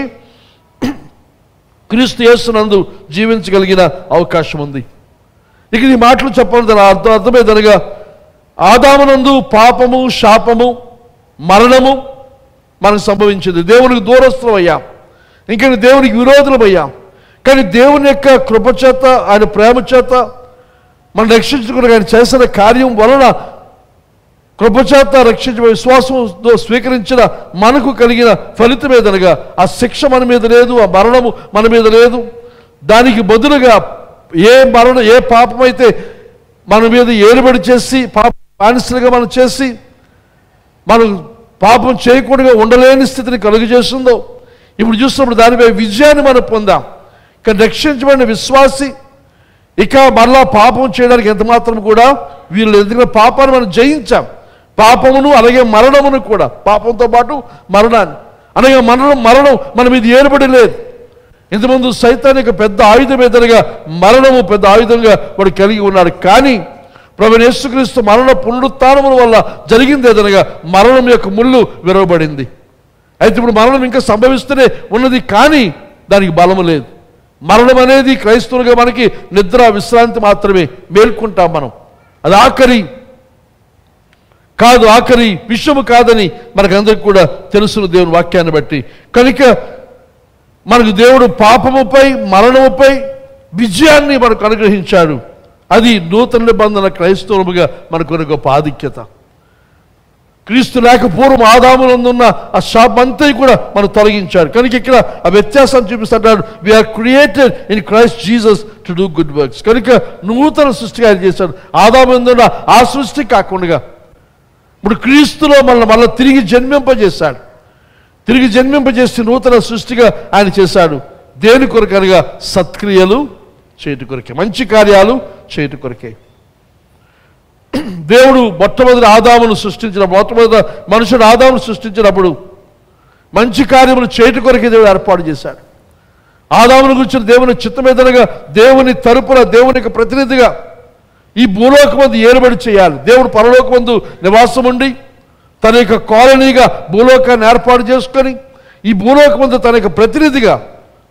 A: క్రీస్తు యేసునందు జీవించగలిగిన అవకాశం ఉంది. ఇక ఈ మాటలు చెప్పడం దాని అర్థమేదనగా, ఆదామునందు పాపము, శాపము, మరణము మనకు సంభవించింది. దేవునికి దూరస్తులం అయ్యాం, ఇంకా దేవునికి విరోధులం అయ్యాం. కానీ దేవుని యొక్క కృపచేత, ఆయన ప్రేమ చేత మనం రక్షించుకుని ఆయన చేసిన కార్యం వలన, కృపచేత రక్షించబడి విశ్వాసంతో స్వీకరించిన మనకు కలిగిన ఫలితం ఏదనగా, ఆ శిక్ష మన మీద లేదు, ఆ మరణము మన మీద లేదు. దానికి బదులుగా ఏ పాపమైతే మన మీద ఏలుబడి చేసి, పాప బానిసలుగా మనం చేసి, మనం పాపం చేయకుండా ఉండలేని స్థితిని కలుగజేస్తుందో, ఇప్పుడు చూసినప్పుడు దానిపై విజయాన్ని మనం పొందాం. కానీ రక్షించబడిన విశ్వాసి ఇక మరలా పాపం చేయడానికి ఎంత మాత్రం కూడా వీళ్ళు, ఎందుకంటే పాపాన్ని మనం జయించాం. పాపమును అలాగే మరణమును కూడా, పాపంతో పాటు మరణాన్ని, అనగా మరణం మన మీద ఏర్పడి లేదు. ఇంతకుముందు సైతాన్ యొక్క పెద్ద ఆయుధం ఏదనగా మరణము పెద్ద ఆయుధంగా వాడు కలిగి ఉన్నాడు. కానీ ప్రభువైన యేసుక్రీస్తు మరణ పునరుత్థానముల వల్ల జరిగింది ఏదనగా, మరణం యొక్క ముళ్ళు విరవబడింది. అయితే ఇప్పుడు మరణం ఇంకా సంభవిస్తూనే ఉన్నది, కానీ దానికి బలము లేదు. మరణం అనేది క్రైస్తవులుగా మనకి నిద్ర, విశ్రాంతి మాత్రమే, మేల్కుంటాం మనం. అది ఆఖరి విషయము కాదని మనకందరికి కూడా తెలుసును దేవుని వాక్యాన్ని బట్టి. కనుక మనకు దేవుడు పాపముపై, మరణముపై విజయాన్ని మనకు అనుగ్రహించాడు. అది నూతన నిబంధన క్రైస్తవులుగా మనకు గొప్ప ఆధిక్యత. క్రీస్తు లేక పూర్వం ఆదామునందున్న ఆ శాపమంతా కూడా మనం తొలగించాడు. కనుక ఇక్కడ ఆ వ్యత్యాసం చూపిస్తున్నాడు. We are created in Christ Jesus to do good works. కనుక నూతన సృష్టిగా ఆయన చేశాడు. ఆదామునందున్న ఆ సృష్టి కాకుండా ఇప్పుడు క్రీస్తులో మళ్ళీ తిరిగి జన్మింపజేశాడు. తిరిగి జన్మింపజేసి నూతన సృష్టిగా ఆయన చేశాడు. దేని కొరకు అనగా సత్క్రియలు చేయటి కొరకే, మంచి కార్యాలు చేయటి కొరకే. దేవుడు మొట్టమొదటి ఆదామును సృష్టించినప్పుడు, మొట్టమొదటి మనుషుడు ఆదామును సృష్టించినప్పుడు మంచి కార్యములు చేయటి కొరకే దేవుడు ఏర్పాటు చేశాడు. ఆదామును గురించి దేవుని చిత్తమేదనగా దేవుని తరపున దేవునికి ప్రతినిధిగా ఈ భూలోకమందు ఏలుబడి చేయాలి. దేవుడు పరలోకమందు నివాసం ఉండి తన యొక్క కాలనీగా భూలోకాన్ని ఏర్పాటు చేసుకొని ఈ భూలోకమందు తన యొక్క ప్రతినిధిగా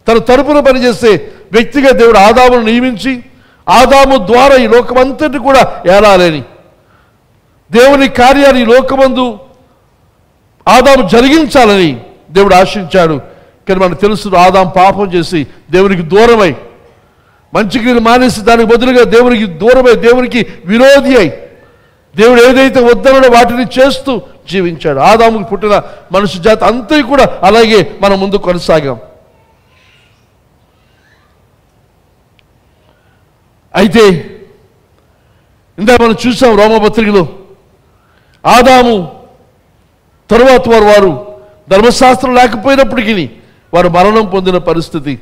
A: తన తరపున పనిచేసే వ్యక్తిగా దేవుడు ఆదామును నియమించి ఆదాము ద్వారా ఈ లోకమంతటిని కూడా ఏలాలని దేవుని కార్యాలు ఈ లోకమందు ఆదాము జరిగించాలని దేవుడు ఆశించాడు. కానీ మనకు తెలుసు, ఆదాము పాపం చేసి దేవునికి దూరమై, మంచి క్రియలు మానేసి దానికి బదులుగా దేవునికి దూరమై, దేవునికి విరోధి అయి దేవుడు ఏదైతే వద్దనో వాటిని చేస్తూ జీవించాడు. ఆదాముకు పుట్టిన మనుష్య జాతి అంతా కూడా అలాగే మనం ముందు కొనసాగాం. అయితే ఇందాక మనం చూసాం రోమపత్రికలో, ఆదాము తరువాత వారు ధర్మశాస్త్రం లేకపోయినప్పటికీ వారు మరణం పొందిన పరిస్థితి.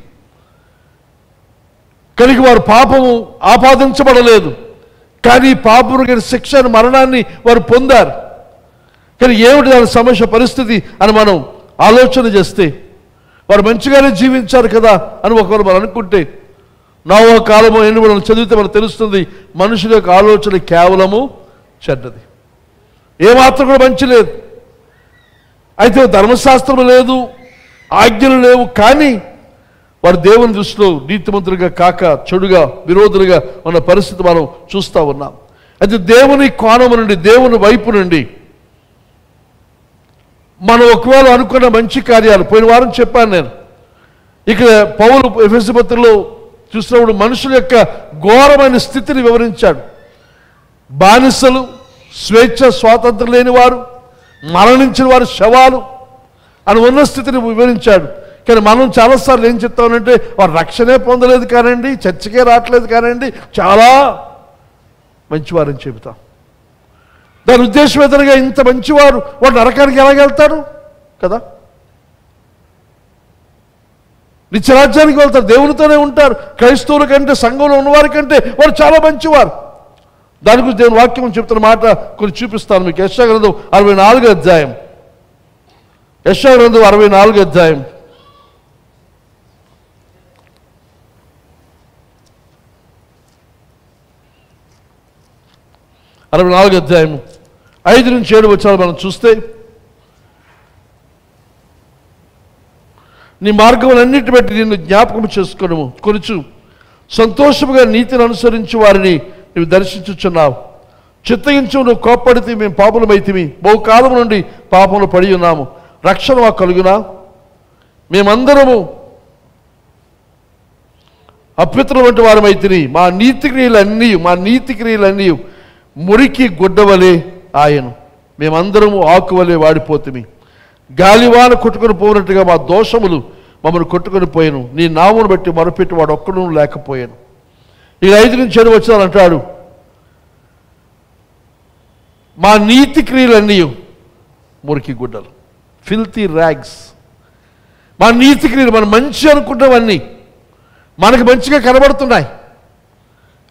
A: కనుక వారు పాపము ఆపాదించబడలేదు, కానీ పాపము శిక్షను, మరణాన్ని వారు పొందారు. కానీ ఏమిటి దాని సమస్య పరిస్థితి అని మనం ఆలోచన చేస్తే, వారు మంచిగానే జీవించారు కదా అని ఒకరు మనం అనుకుంటే, నోవహు కాలము ఎన్ని మనం చదివితే మనకు తెలుస్తుంది, మనుషుల యొక్క ఆలోచన కేవలము చెడ్డది, ఏమాత్రం కూడా మంచి లేదు. అయితే ధర్మశాస్త్రం లేదు, ఆజ్ఞలు లేవు, కానీ వారు దేవుని దృష్టిలో నీతిమంతులుగా కాక చెడుగా విరోధులుగా ఉన్న పరిస్థితి మనం చూస్తూ ఉన్నాం. అయితే దేవుని కోణము నుండి, దేవుని వైపు నుండి మనం ఒకవేళ అనుకున్న మంచి కార్యాలు, పోయిన వారం చెప్పాను నేను, ఇక్కడ పౌలు ఎఫెసీ పత్రికలో చూసినప్పుడు మనుషుల యొక్క ఘోరమైన స్థితిని వివరించాడు. బానిసలు, స్వేచ్ఛ స్వాతంత్రం లేని వారు, మరణించిన వారు శవాలు అని ఉన్న స్థితిని వివరించాడు. కానీ మనం చాలాసార్లు ఏం చెప్తామంటే, వారు రక్షణే పొందలేదు కానండి, చర్చకే రావట్లేదు కానండి, చాలా మంచివారని చెబుతాం. దాని ఉద్దేశం ఎదురుగా ఇంత మంచివారు వాడు నరకానికి ఎలాగెళ్తారు కదా, నిత్యరాజ్యానికి వెళ్తారు, దేవునితోనే ఉంటారు. క్రైస్తవుల కంటే, సంఘంలో ఉన్నవారి కంటే వారు చాలా మంచివారు. దాని గురించి దేవుని వాక్యం చెప్తున్న మాట కొన్ని చూపిస్తాను మీకు. యెషయా గ్రంథం 64వ అధ్యాయం, యెషయా గ్రంథం 64వ అధ్యాయం 64వ అధ్యాయం 5 నుంచి 7 వచనాలు మనం చూస్తే, నీ మార్గములన్నిటి బట్టి నిన్ను జ్ఞాపకం చేసుకొనుము, కొనుచు సంతోషముగా నీతిని అనుసరించి వారిని నువ్వు దర్శించుచున్నావు. చిత్తగించు, నువ్వు కోప్పడితే మేము పాపములమైతిమి, బహుకాలం నుండి పాపములు పడి ఉన్నాము, రక్షణ మాకు కలుగునా? మేమందరము అపవిత్రుల వంటి వారమైతిని, మా నీతి క్రియలన్నీ మురికి గుడ్డవలే ఆయను, మేమందరము ఆకువలే వాడిపోతుమి, గాలివాన కొట్టుకొని పోయినట్టుగా మా దోషములు మమ్మల్ని కొట్టుకొని పోయాను, నీ నామును బట్టి మొరపెట్టి వాడు ఒక్కడు లేకపోయాను. ఇక 5 నుంచి 7 వచనాలు అంటాడు, మా నీతి క్రియలన్నీ మురికి గుడ్డలు, ఫిల్తీ ర్యాగ్స్. మా నీతి క్రియలు, మనం మంచి అనుకుంటామన్నీ మనకు మంచిగా కనబడుతున్నాయి,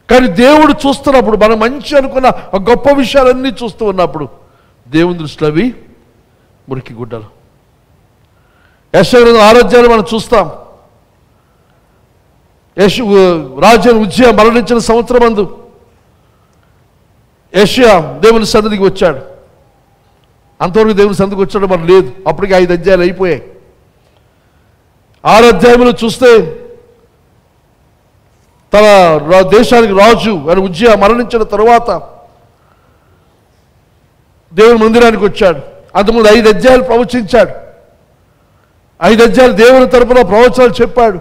A: కానీ దేవుడు చూస్తున్నప్పుడు, మనం మంచి అనుకున్న గొప్ప విషయాలన్నీ చూస్తూ ఉన్నప్పుడు దేవుని దృష్టిలో అవి మురికి గుడ్డలు. యెషయా గ్రంథం 6వ అధ్యాయంలో మనం చూస్తాం, రాజు ఉజ్జియా మరణించిన సంవత్సరం అందు యెషయా దేవుని సన్నిధికి వచ్చాడు. అంతవరకు దేవుని సన్నిధికి వచ్చాడు మరి లేదు, అప్పటికి 5 అధ్యాయాలు అయిపోయాయి. 6వ అధ్యాయంలో చూస్తే, తన దేశానికి రాజు అని ఉజ్జియా మరణించిన తరువాత దేవుని మందిరానికి వచ్చాడు. అంతకుముందు 5 అధ్యాయాలు ప్రవచించాడు, 5 అధ్యాయాలు దేవుని తరపున ప్రవచనాలు చెప్పాడు.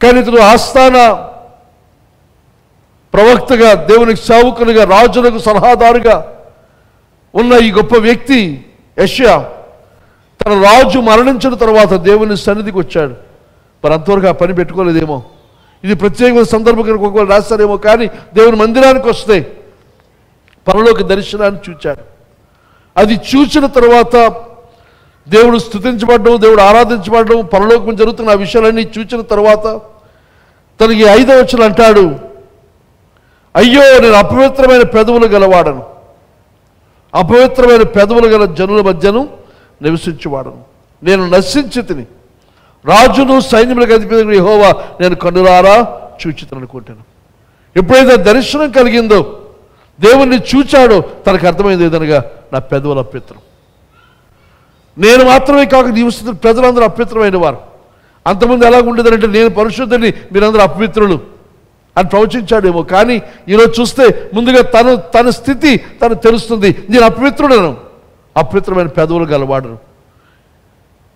A: కానీ ఇతను ఆస్థాన ప్రవక్తగా, దేవునికి సేవకునిగా, రాజులకు సలహాదారుగా ఉన్న ఈ గొప్ప వ్యక్తి యెషయా తన రాజు మరణించిన తర్వాత దేవుని సన్నిధికి వచ్చాడు. మరి అంతవరకు ఆ పని పెట్టుకోలేదేమో, ఇది ప్రత్యేకమైన సందర్భం ఒకవేళ రాస్తారేమో, కానీ దేవుని మందిరానికి వస్తే పరలోక దర్శనాన్ని చూచాడు. అది చూసిన తర్వాత దేవుడు స్తుతించబడడం, దేవుడు ఆరాధించబడడం, పరలోకం జరుగుతున్న ఆ విషయాలన్నీ చూసిన తర్వాత తనకి 5వ వచనం అంటాడు, అయ్యో నేను అపవిత్రమైన పెదవులు గలవాడను, అపవిత్రమైన పెదవులు గల జనుల మధ్యను నివసించువాడను, నేను నశించి తిని రాజును సైన్యములకు అధిపతి యెహోవా నేను కన్నులారా చూచితను అనుకుంటాను. ఎప్పుడైతే దర్శనం కలిగిందో, దేవుణ్ణి చూచాడో, తనకు అర్థమైంది ఏదనగా నా పెదవుల అపవిత్రం. నేను మాత్రమే కాక నివసిస్తున్న ప్రజలందరూ అపవిత్రమైన వారు. అంతకుముందు ఎలా ఉండేదంటే నేను పరిశుద్ధుని, మీరందరూ అపవిత్రులు అని ప్రవచించాడేమో. కానీ ఈరోజు చూస్తే ముందుగా తన స్థితి తను తెలుస్తుంది. నేను అపవిత్రుడను, అపవిత్రమైన పెదవులు గలవాడను.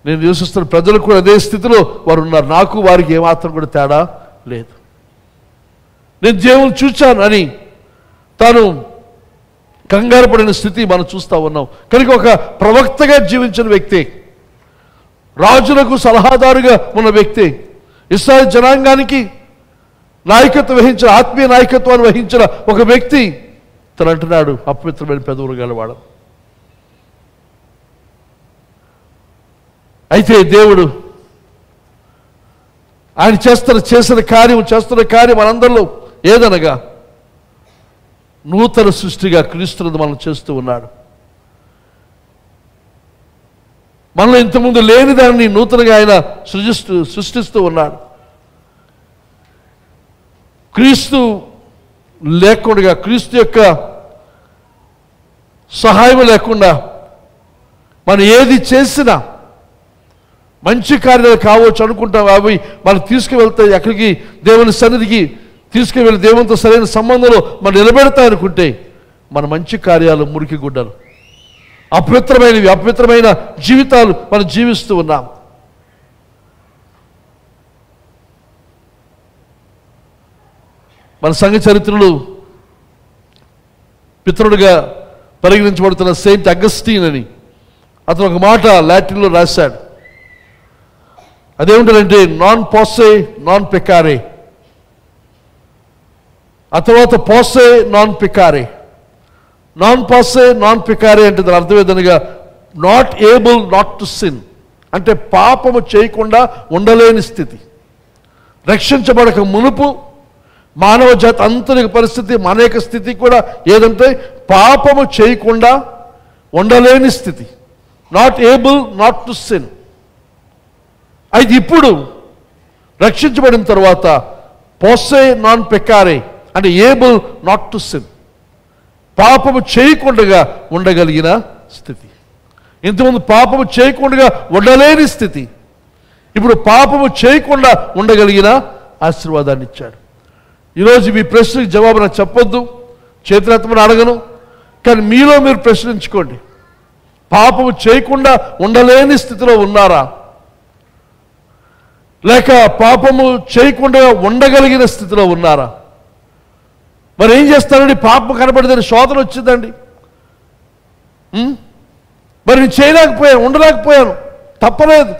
A: నేను నివసిస్తున్న ప్రజలు కూడా అదే స్థితిలో వారు ఉన్నారు. నాకు వారికి ఏమాత్రం కూడా తేడా లేదు. నేను దేవుని చూచాను అని తాను కంగారు పడిన స్థితి మనం చూస్తూ ఉన్నాం. కనుక ఒక ప్రవక్తగా జీవించిన వ్యక్తి, రాజులకు సలహాదారుగా ఉన్న వ్యక్తి, ఇశ్రాయేలు జనాంగానికి నాయకత్వం వహించిన, ఆత్మీయ నాయకత్వాన్ని వహించిన ఒక వ్యక్తి తను అంటున్నాడు అపవిత్రమైన పెదవులు గలవాడు. అయితే దేవుడు ఆయన చేస్తున్న కార్యం మనందరిలో ఏదనగా నూతన సృష్టిగా క్రీస్తును మనం చేస్తూ ఉన్నాడు. మనలో ఇంతకుముందు లేని దాన్ని నూతనంగా ఆయన సృష్టిస్తూ ఉన్నాడు. క్రీస్తు లేకుండా, క్రీస్తు యొక్క సహాయం లేకుండా మనం ఏది చేసినా మంచి కార్యాలు కావచ్చు అనుకుంటాం. అవి మనం తీసుకువెళ్తాయి ఎక్కడికి, దేవుని సన్నిధికి తీసుకువెళ్ళి దేవునితో సరైన సంబంధంలో మనం నిలబెడతాయనుకుంటే మన మంచి కార్యాలు మురికి గుడ్డలు, అపవిత్రమైన జీవితాలు మనం జీవిస్తూ ఉన్నాం. మన సంఘ చరిత్రలు పితరుడుగా పరిగణించబడుతున్న సెయింట్ అగస్టీన్ అని అతను ఒక మాట లాటిన్లో రాశాడు. అదేమిటంటే నాన్ పోసే నాన్ పెకారే, ఆ తర్వాత పోసే నాన్ పికారే. నాన్ పోసే నాన్ పికారే అంటే దాని అర్థం ఏదనగా not able not to sin, అంటే పాపము చేయకుండా ఉండలేని స్థితి. రక్షించబడక మునుపు మానవ జాతి అంతరిక పరిస్థితి, అనేక స్థితి కూడా ఏదంటే పాపము చేయకుండా ఉండలేని స్థితి, not able not to sin. అయితే ఇప్పుడు రక్షించబడిన తర్వాత పోసే నాన్ పెకారే అంటే ఏబుల్ నాట్ టు సిన్, పాపము చేయకుండా ఉండగలిగిన స్థితి. ఇంతకుముందు పాపము చేయకుండా ఉండలేని స్థితి, ఇప్పుడు పాపము చేయకుండా ఉండగలిగిన ఆశీర్వాదాన్ని ఇచ్చాడు. ఈరోజు మీ ప్రశ్నకి జవాబు నాకు చెప్పొద్దు, చేతులెత్తమని అడగను, కానీ మీలో మీరు ప్రశ్నించుకోండి. పాపము చేయకుండా ఉండలేని స్థితిలో ఉన్నారా, లేక పాపము చేయకుండా ఉండగలిగిన స్థితిలో ఉన్నారా? మరి ఏం చేస్తారండి? పాపం కనబడితే శోధన వచ్చిందండి. మరి నేను చేయలేకపోయాను, ఉండలేకపోయాను, తప్పలేదు.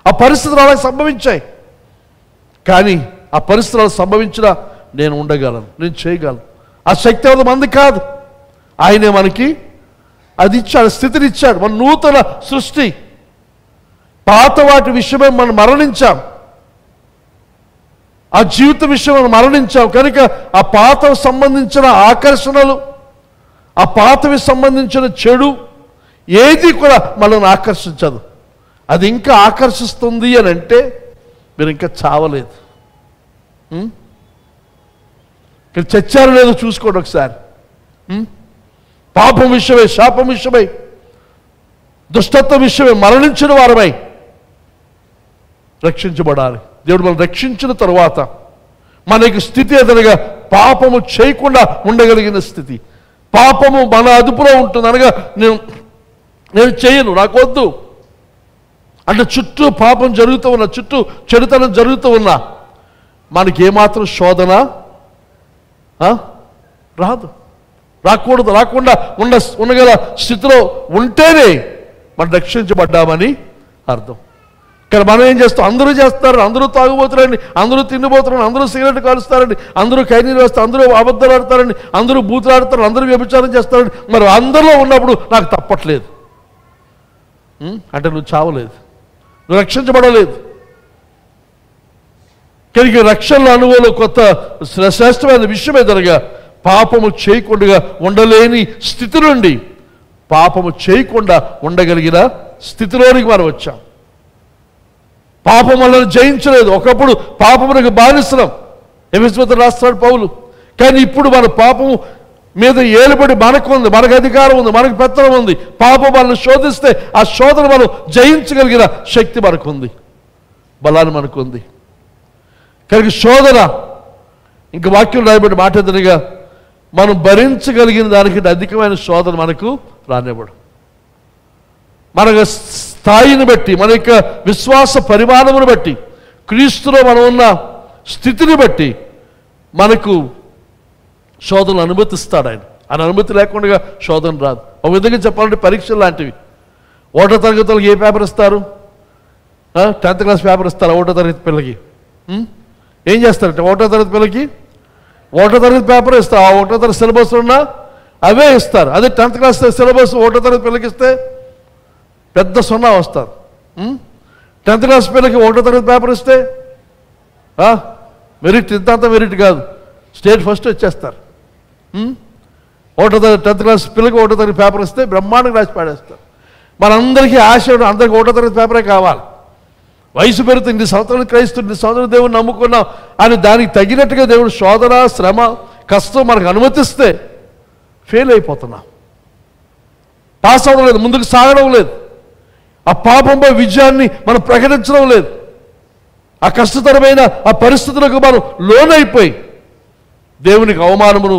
A: ఆ పరిస్థితులు అలా సంభవించాయి. కానీ ఆ పరిస్థితులు సంభవించినా నేను ఉండగలను, నేను చేయగలను. ఆ శక్తి ఎవరి మంది కాదు, ఆయనే మనకి అది ఇచ్చాడు, స్థితిని ఇచ్చాడు. మన నూతన సృష్టి. పాత వాటి విషయమే మనం మరణించాం, ఆ జీవిత విషయం మనం మరణించాం. కనుక ఆ పాత సంబంధించిన ఆకర్షణలు, ఆ పాతవి సంబంధించిన చెడు ఏది కూడా మనల్ని ఆకర్షించదు. అది ఇంకా ఆకర్షిస్తుంది అని అంటే మీరు ఇంకా చావలేదు. ఇక్కడ చచ్చారు లేదో చూసుకోండి ఒకసారి. పాపం విషయమై, శాపం విషయమై, దుష్టత్వ విషయమై మరణించిన వారమై రక్షించబడాలి. దేవుడు మనం రక్షించిన తరువాత మనకి స్థితి ఏదనగా పాపము చేయకుండా ఉండగలిగిన స్థితి. పాపము మన అదుపులో ఉంటుంది అనగా నేను చేయను, నాకు వద్దు అంటే చుట్టూ పాపం జరుగుతూ ఉన్నా, చుట్టూ చెడుతనం జరుగుతూ ఉన్నా మనకి ఏమాత్రం శోధన రాదు, రాకూడదు. రాకుండా ఉండగల స్థితిలో ఉంటేనే మనం రక్షించబడ్డామని అర్థం. కానీ మనం ఏం చేస్తాం? అందరూ చేస్తారు, అందరూ తాగుబోతారండి, అందరూ తిండిపోతారండి, అందరూ సిగరెట్ కాలుస్తారండి, అందరూ కైనీరు వేస్తారు, అందరూ అబద్ధాలు ఆడతారండి, అందరూ బూతులు ఆడతారు, అందరూ వ్యభిచారం చేస్తారండి. మరి అందరిలో ఉన్నప్పుడు నాకు తప్పట్లేదు. అంటే నువ్వు చావలేదు, నువ్వు రక్షించబడలేదు. కనుక రక్షణల అనుభవంలో కొత్త శ్రేష్టమైన విషయం ఏదనగా పాపము చేయకుండా ఉండలేని స్థితి నుండి పాపము చేయకుండా ఉండగలిగిన స్థితిలోనికి మనం వచ్చాం. పాపం మనల్ని జయించలేదు. ఒకప్పుడు పాపమునకు బానిసలం, ఎఫెసీయులకు రాస్తాడు పౌలు. కానీ ఇప్పుడు మన పాపము మీద ఏలుబడి మనకు ఉంది, మనకు అధికారం ఉంది, మనకు పెత్తనం ఉంది. పాపం మనల్ని శోధిస్తే ఆ శోధన మనం జయించగలిగిన శక్తి మనకు ఉంది, బలాన్ని మనకు ఉంది. కనుక శోధన, ఇంక వాక్యం రాయబడి మాట ఎదురుగా మనం భరించగలిగిన దానికి అధికమైన శోధన మనకు రానివ్వడు. మన స్థాయిని బట్టి, మన యొక్క విశ్వాస పరిమాణమును బట్టి, క్రీస్తులో మనం ఉన్న స్థితిని బట్టి మనకు శోధనలు అనుమతిస్తాడు ఆయన. ఆయన అనుమతి లేకుండా శోధన రాదు. ఒక విధంగా చెప్పాలంటే పరీక్షలు లాంటివి. 1వ తరగతులకు ఏ పేపర్ ఇస్తారు? 10th క్లాస్ పేపర్ ఇస్తారు 1వ తరగతి పిల్లకి. ఏం చేస్తారంటే 1వ తరగతి పిల్లకి 1వ తరగతి పేపర్ ఇస్తారు. ఆ 1వ తరగతి సిలబస్ ఉన్నా అవే ఇస్తారు. అదే 10th క్లాస్ సిలబస్ 1వ తరగతి పిల్లకి ఇస్తే పెద్ద 0 వస్తారు. 10th క్లాస్ పిల్లకి 1వ తరగతి పేపర్ ఇస్తే మెరిట్, ఇంతంత మెరిట్ కాదు, స్టేట్ ఫస్ట్ వచ్చేస్తారు. 10th క్లాస్ పిల్లకి 1వ తరగతి పేపర్ ఇస్తే బ్రహ్మాండంగా రాసి పాడేస్తారు. మనందరికీ ఆశ, అందరికీ 1వ తరగతి పేపరే కావాలి. వయసు పెరుగుతుంది, 2 సంవత్సరాలు క్రైస్తవుడు, 2 సంవత్సరాలు దేవుడు నమ్ముకున్నాం అని దానికి తగినట్టుగా దేవుడు శోధన, శ్రమ, కష్టం మనకు అనుమతిస్తే ఫెయిల్ అయిపోతున్నాం, పాస్ అవ్వడం లేదు, ముందుకు సాగడం లేదు. ఆ పాపంపై విజయాన్ని మనం ప్రకటించడం లేదు. ఆ కష్టతరమైన ఆ పరిస్థితులకు మనం లోనైపోయి దేవునికి అవమానమును,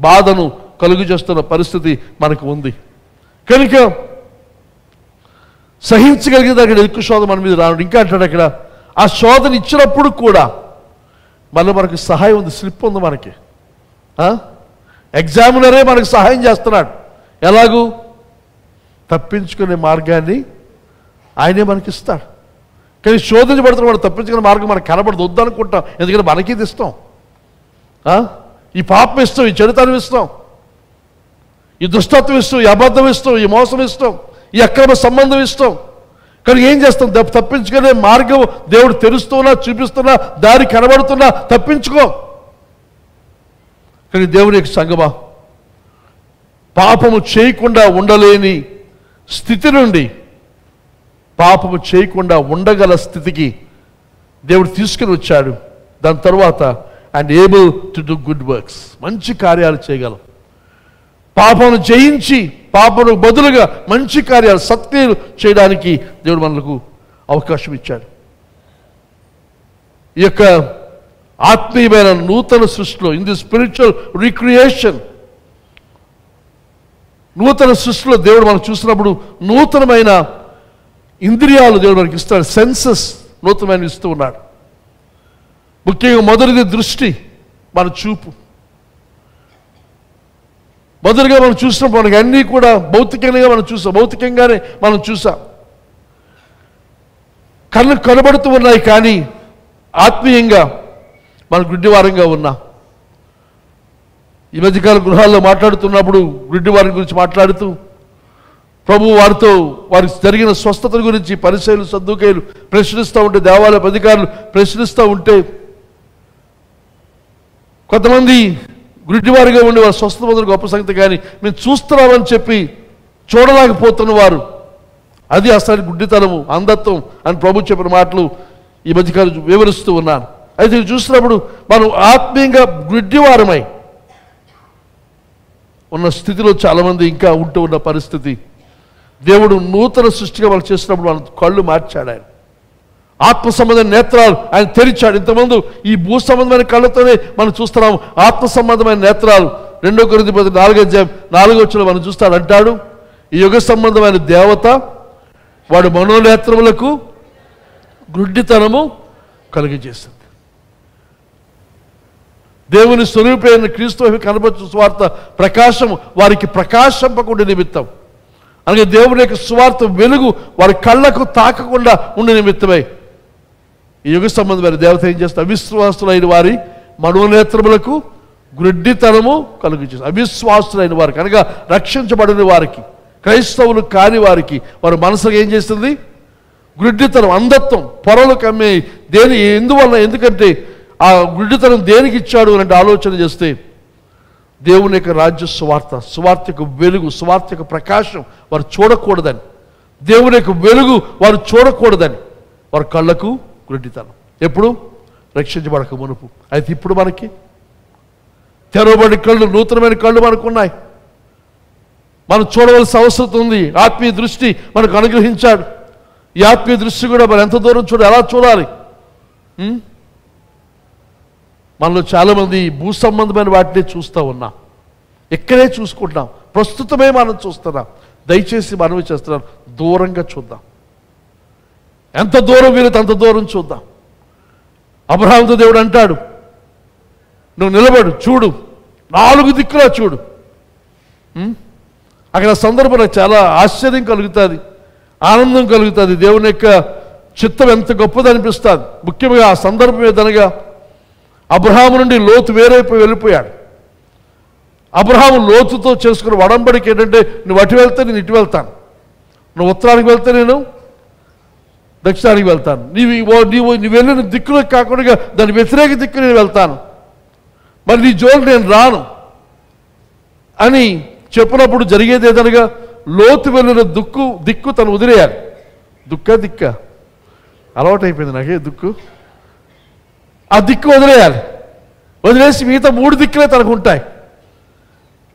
A: బాధను కలుగు చేస్తున్న పరిస్థితి మనకు ఉంది. కనుక సహించగలిగిన దగ్గర ఎక్కువ శోధన మన మీద రాను. ఇంకా అంటాడు అక్కడ, ఆ శోధన ఇచ్చినప్పుడు కూడా మళ్ళీ మనకు సహాయం ఉంది, స్లిప్ ఉంది మనకి. ఎగ్జామినరే మనకు సహాయం చేస్తున్నాడు. ఎలాగూ తప్పించుకునే మార్గాన్ని ఆయనే మనకి ఇస్తాడు. కానీ శోధించబడుతున్న వాడు తప్పించుకునే మార్గం మనకు కనబడదు, వద్దనుకుంటాం. ఎందుకంటే మనకి ఇది ఇష్టం, ఈ పాపం ఇష్టం, ఈ చెడుతనం ఇష్టం, ఈ దుష్టత్వం ఇష్టం, ఈ అబద్ధం ఇష్టం, ఈ మోసం ఇష్టం, ఈ అక్రమ సంబంధం ఇష్టం. కానీ ఏం చేస్తాం? తప్పించుకునే మార్గం దేవుడు తెరుస్తున్నా, చూపిస్తున్నా, దారి కనబడుతున్నా తప్పించుకో. కానీ దేవుని యొక్క సంగమా, పాపము చేయకుండా ఉండలేని స్థితి నుండి పాపము చేయకుండా ఉండగల స్థితికి దేవుడు తీసుకుని వచ్చాడు. దాని తర్వాత and able to do good works, మంచి కార్యాలు చేయగలం. పాపను జయించి పాపను బదులుగా మంచి కార్యాలు, సత్క్రియలు చేయడానికి దేవుడు మనకు అవకాశం ఇచ్చాడు. ఈ యొక్క ఆత్మీయమైన నూతన సృష్టిలో, ఇన్ ది స్పిరిచువల్ రీక్రియేషన్, నూతన సృష్టిలో దేవుడు మనం చూసినప్పుడు నూతనమైన ఇంద్రియాలు దేవుడు మనకి ఇస్తాడు. సెన్సెస్ నూతనమైన ఇస్తూ ఉన్నాడు. ముఖ్యంగా మొదటిది దృష్టి, మన చూపు. మొదటిగా మనం చూసినప్పుడు మనకి అన్నీ కూడా భౌతికంగా మనం చూసాం. కళ్ళు కనబడుతూ ఉన్నాయి, కానీ ఆత్మీయంగా మనం గుడ్డివారంగా ఉన్నాం. ఈ మధ్యకాల గృహాల్లో మాట్లాడుతున్నప్పుడు గుడ్డివారి గురించి మాట్లాడుతూ ప్రభు వారికి జరిగిన స్వస్థతల గురించి పరిసయ్యులు, సద్దూకయ్యులు ప్రశ్నిస్తూ ఉంటే, దేవాలయ అధికారులు ప్రశ్నిస్తూ ఉంటే, కొంతమంది గుడ్డివారిగా ఉండి వారు స్వస్థత పొందిన గొప్ప సంగతి, కానీ మేము చూస్తున్నామని చెప్పి చూడలేకపోతున్న వారు, అది అసలు గుడ్డితనము, అంధత్వం అని ప్రభు చెప్పిన మాటలు ఈ మధ్యకాలం వివరిస్తూ ఉన్నాను. అయితే చూసినప్పుడు మనం ఆత్మీయంగా గుడ్డివారమై ఉన్న స్థితిలో చాలామంది ఇంకా ఉంటూ ఉన్న పరిస్థితి. దేవుడు నూతన సృష్టిగా వాళ్ళు చేసినప్పుడు మన కళ్ళు మార్చాడు. ఆయన ఆత్మ సంబంధమైన నేత్రాలు ఆయన తెరిచాడు. ఇంతకుముందు ఈ భూ సంబంధమైన కళ్ళతోనే మనం చూస్తున్నాము. ఆత్మ సంబంధమైన నేత్రాలు 2 కొరింథీ 4:4 మనం చూస్తాడు. అంటాడు, ఈ యుగ సంబంధమైన దేవత వాడు మనోనేత్రములకు గుడ్డితనము కలిగజేసింది. దేవుని స్వరూపైన క్రీస్తు కనబడుచు సువార్త ప్రకాశం వారికి ప్రకాశింపకుండా నిమిత్తం, అలాగే దేవుని యొక్క సువార్త వెలుగు వారి కళ్ళకు తాకకుండా ఉండే నిమిత్తమై ఈ యుగ సంబంధమైన దేవత ఏం చేస్తారు? అవిశ్వాసులైన వారి మనోనేత్రములకు గుడ్డితనము కలుగు చేస్తారు. అవిశ్వాసులైన వారికి అనగా రక్షించబడిన వారికి, క్రైస్తవులు కాని వారికి వారి మనసుకు ఏం చేస్తుంది? గుడ్డితనం, అంధత్వం, పొరలు కమ్మే. ఎందుకంటే ఆ గుడ్డితనం దేనికి ఇచ్చాడు అంటే ఆలోచన చేస్తే దేవుని యొక్క రాజ్య సువార్త యొక్క వెలుగు, సువార్త యొక్క ప్రకాశం వారు చూడకూడదని, దేవుని యొక్క వెలుగు వారు చూడకూడదని వారి కళ్ళకు గుడ్డితనం. ఎప్పుడు? రక్షించబడక మునుపు. అయితే ఇప్పుడు మనకి తెరవబడి కళ్ళు, నూతనమైన కళ్ళు మనకున్నాయి. మనం చూడవలసిన అవసరం ఉంది. ఆత్మీయ దృష్టి మనకు అనుగ్రహించాడు. ఈ ఆత్మీయ దృష్టి కూడా మనం ఎంత దూరం ఎలా చూడాలి? మనలో చాలామంది భూ సంబంధమైన వాటిని చూస్తూ ఉన్నాం, ఇక్కడే చూసుకుంటున్నాం, ప్రస్తుతమే మనం చూస్తున్నాం. దయచేసి మనవి చేస్తున్నాం, దూరంగా చూద్దాం. ఎంత దూరం వీలైతే అంత దూరం చూద్దాం. అబ్రహాముతో దేవుడు అంటాడు, నువ్వు నిలబడు, చూడు, 4 దిక్కులా చూడు. అక్కడ సందర్భం నాకు చాలా ఆశ్చర్యం కలుగుతుంది, ఆనందం కలుగుతుంది. దేవుని యొక్క చిత్తం ఎంత గొప్పది అనిపిస్తుంది. ముఖ్యంగా ఆ సందర్భం ఏదనగా అబ్రహాము నుండి లోతు వేరైపోయి వెళ్ళిపోయాడు. అబ్రహాము లోతుతో చేసుకున్న వడంబడికి ఏంటంటే, నువ్వు అటు వెళ్తే నేను ఇటు వెళ్తాను, నువ్వు ఉత్తరానికి వెళ్తే నేను దక్షిణానికి వెళ్తాను, నీవు వెళ్ళిన దిక్కులో కాకుండా దాని వ్యతిరేక దిక్కు నేను వెళ్తాను, మరి నీ జోలికి నేను రాను అని చెప్పినప్పుడు జరిగేది ఏదనగా లోతు వెళ్ళిన దిక్కు తను వదిలేయాలి. దిక్క అలవాటైపోయింది నాకే దిక్కు. ఆ దిక్కు వదిలేయాలి. వదిలేసి మిగతా 3 దిక్కులే తనకు ఉంటాయి.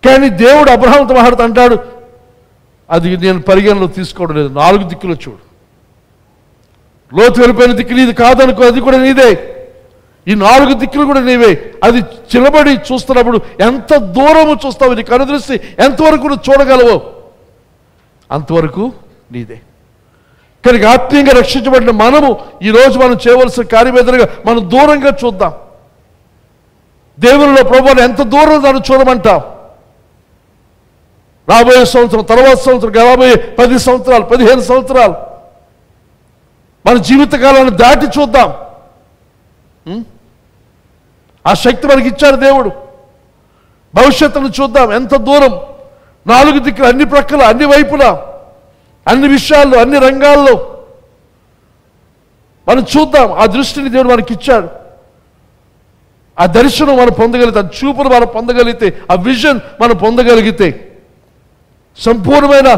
A: కానీ దేవుడు అబ్రహాముతో మాట్లాడుతూ అంటాడు, అది నేను పరిగణలో తీసుకోవడం లేదు, 4 దిక్కులు చూడు. లోతు వెళ్ళిపోయిన దిక్కు నీది కాదనుకో, అది కూడా నీదే. ఈ 4 దిక్కులు కూడా నీవే. అది చిలబడి చూస్తున్నప్పుడు ఎంత దూరము చూస్తావు, నీ కనుదృష్టి ఎంతవరకు నువ్వు చూడగలవో అంతవరకు నీదే. కనుక ఆత్మీయంగా రక్షించబడిన మనము ఈరోజు మనం చేయవలసిన కార్యవేదనగా మనం దూరంగా చూద్దాం. దేవునిలో ప్రభువుని ఎంత దూరం దాన్ని చూడమంటాం? రాబోయే సంవత్సరం, తర్వాత సంవత్సరం, రాబోయే 10 సంవత్సరాలు, 15 సంవత్సరాలు మన జీవితకాలాన్ని దాటి చూద్దాం. ఆ శక్తి మనకి ఇచ్చాడు దేవుడు. భవిష్యత్తును చూద్దాం. ఎంత దూరం, 4 దిక్కులు, అన్ని ప్రక్కల, అన్ని వైపులా, అన్ని విషయాల్లో, అన్ని రంగాల్లో మనం చూద్దాం. ఆ దృష్టిని దేవుడు మనకి ఇచ్చాడు. ఆ దర్శనం మనం పొందగలిగితే, ఆ చూపును మనం పొందగలిగితే, ఆ విజన్ మనం పొందగలిగితే, సంపూర్ణమైన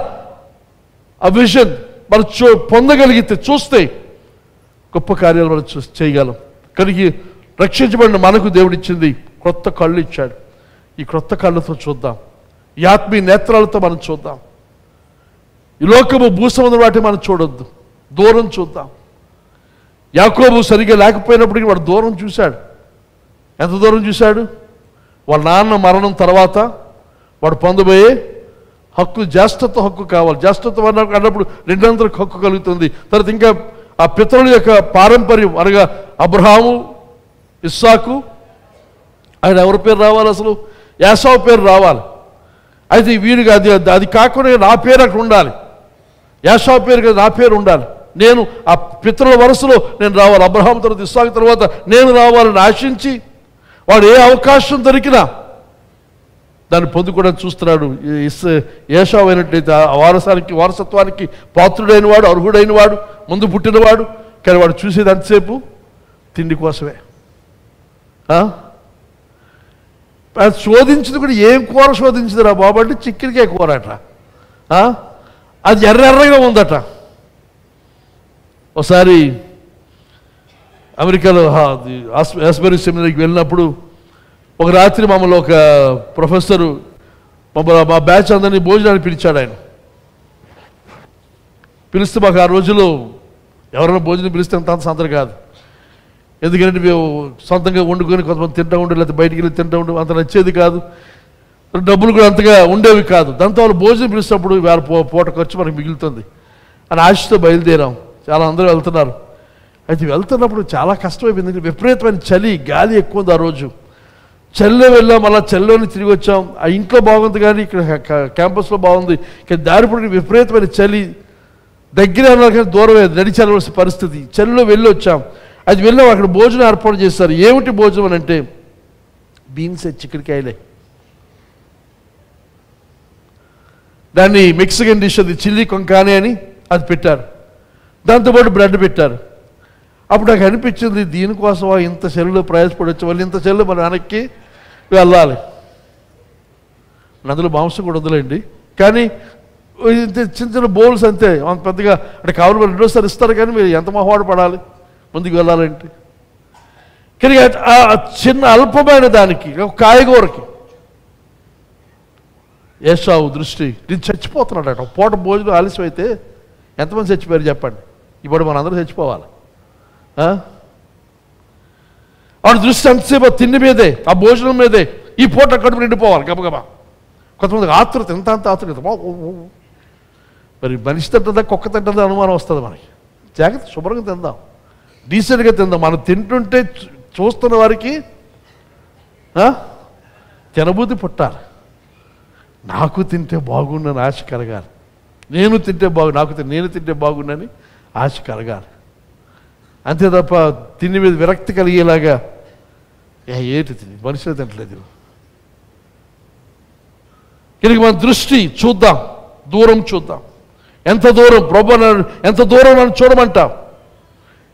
A: ఆ విజన్ మనం పొందగలిగితే, చూస్తే గొప్ప కార్యాలు మనం చేయగలం. కనుక రక్షించబడిన మనకు దేవుడిచ్చింది క్రొత్త కళ్ళు ఇచ్చాడు. ఈ క్రొత్త కళ్ళతో చూద్దాం. ఈ ఆత్మీయ నేత్రాలతో మనం చూద్దాం. ఈ లోకము భూసంబంధం వాటి మనం చూడొద్దు, దూరం చూద్దాం. యాకోబు సరిగ్గా లేకపోయినప్పటికీ వాడు దూరం చూశాడు. ఎంత దూరం చూశాడు? వాళ్ళ నాన్న మరణం తర్వాత వాడు పొందబోయే హక్కు, జ్యేష్ఠత్వ హక్కు కావాలి. జ్యేష్ఠత్వం అన్నప్పుడు 200 హక్కు కలుగుతుంది. తర్వాత ఇంకా ఆ పితరుల యొక్క పారంపర్యం అనగా అబ్రహాము, ఇస్సాకు, ఆయన ఎవరి పేరు రావాలి? అసలు యాసావు పేరు రావాలి. అయితే వీడికి అది కాకుండా నా పేరు అక్కడ ఉండాలి. యాసావు పేరు కదా నా పేరు ఉండాలి. నేను ఆ పితరుల వరుసలో నేను రావాలి. అబ్రహాం తర్వాత ఇస్సాకు తర్వాత నేను రావాలని ఆశించి వాడు ఏ అవకాశం దొరికినా దాన్ని పొందుకోవడానికి చూస్తున్నాడు. ఏషావు అయినట్లయితే ఆ వారసత్వానికి పాత్రుడైన వాడు, అర్హుడైన వాడు, ముందు పుట్టినవాడు. కానీ వాడు చూసేది అంతసేపు తిండి కోసమే. శోధించింది కూడా ఏం కూర శోధించింది రా బాబు అంటే చికెన్కే కూర అట. అది ఎర్రగా ఉందట. ఒకసారి అమెరికాలో ఆస్బరీ సెమినరీకి వెళ్ళినప్పుడు ఒక రాత్రి మమ్మల్ని ఒక ప్రొఫెసరు మా బ్యాచ్ అందరినీ భోజనాన్ని పిలిచాడు. ఆయన పిలిస్తే మాకు ఆ రోజుల్లో ఎవరైనా భోజనం పిలిస్తే అంత సందడి కాదు. ఎందుకంటే మేము సొంతంగా వండుకొని కొంతమంది తింటూ ఉండే, లేకపోతే బయటికి వెళ్ళి తింటూ ఉండే, అంత నచ్చేది కాదు. డబ్బులు కూడా అంతగా ఉండేవి కాదు. దాంతో వాళ్ళు భోజనం పిలిచినప్పుడు వేరే పూట ఖర్చు మనకు మిగులుతుంది అని ఆశతో బయలుదేరాం. చాలా అందరూ వెళ్తున్నారు. అయితే వెళ్తున్నప్పుడు చాలా కష్టమైపోయింది. విపరీతమైన చలి, గాలి ఎక్కువ ఉంది. ఆ రోజు చలిలో వెళ్ళాం, మళ్ళీ చలిలోనే తిరిగి వచ్చాం. ఆ ఇంట్లో బాగుంది కానీ ఇక్కడ క్యాంపస్లో బాగుంది, కానీ దారిపడి విపరీతమైన చలి. దగ్గర కానీ దూరమే, నడిచి వెళ్ళవలసిన పరిస్థితి. చలిలో వెళ్ళి వచ్చాం. అది వెళ్ళాం, అక్కడ భోజనం ఏర్పాటు చేస్తారు. ఏమిటి భోజనం అని అంటే బీన్స్, చిక్కుడుకాయలే. దాన్ని మెక్సికన్ డిష్, అది చిల్లీ కొంకానే అని అది పెట్టారు, దాంతోపాటు బ్రెడ్ పెట్టారు. అప్పుడు నాకు అనిపించింది, దీనికోసమా ఇంత సెల్లు ప్రయాసపడవచ్చు, వాళ్ళు ఇంత సెల్లు మన వెనక్కి వెళ్ళాలి. అందులో మాంసం కూడా వదిలేండి, కానీ చిన్న చిన్న బౌల్స్ అంతే, అంత పెద్దగా అంటే కావాలి రెండోసారి ఇస్తారు, కానీ మీరు ఎంత మొహమాట పడాలి ముందుకు వెళ్ళాలంటే. కానీ ఆ చిన్న అల్పమైన దానికి, కాయగూరకి ఏసావు దృష్టి, నేను చచ్చిపోతున్నాడట. పూట భోజనం ఆలస్యం అయితే ఎంతమంది చచ్చిపోయారు చెప్పండి? ఇప్పుడు మనందరూ చచ్చిపోవాలి. ఆవిడ దృష్టి అంతసేపు తిండి మీదే, ఆ భోజనం మీదే. ఈ పూట కడుపు నిండిపోవాలి గబగబా. కొంతమందికి ఆతృత, ఎంత ఆతృత. మరి మనిషి తింటుందా కుక్క తింటుందా అనుమానం వస్తుంది మనకి. జాగ్రత్త, శుభ్రంగా తిందాం, డీసెంట్గా తిందాం. మనం తింటుంటే చూస్తున్న వారికి తినబుద్ధి పుట్టాలి. నాకు తింటే బాగుండని ఆశ కలగాలి, నేను తింటే నేను తింటే బాగుండని ఆశ కలగాలి. అంతే తప్ప తిండి మీద విరక్తి కలిగేలాగా ఏంటి తిని మనుషులు తింటలేదు. కనుక మన దృష్టి చూద్దాం, దూరం చూద్దాం. ఎంత దూరం ప్రభు ఎంత దూరం నన్ను చూడమంటాం.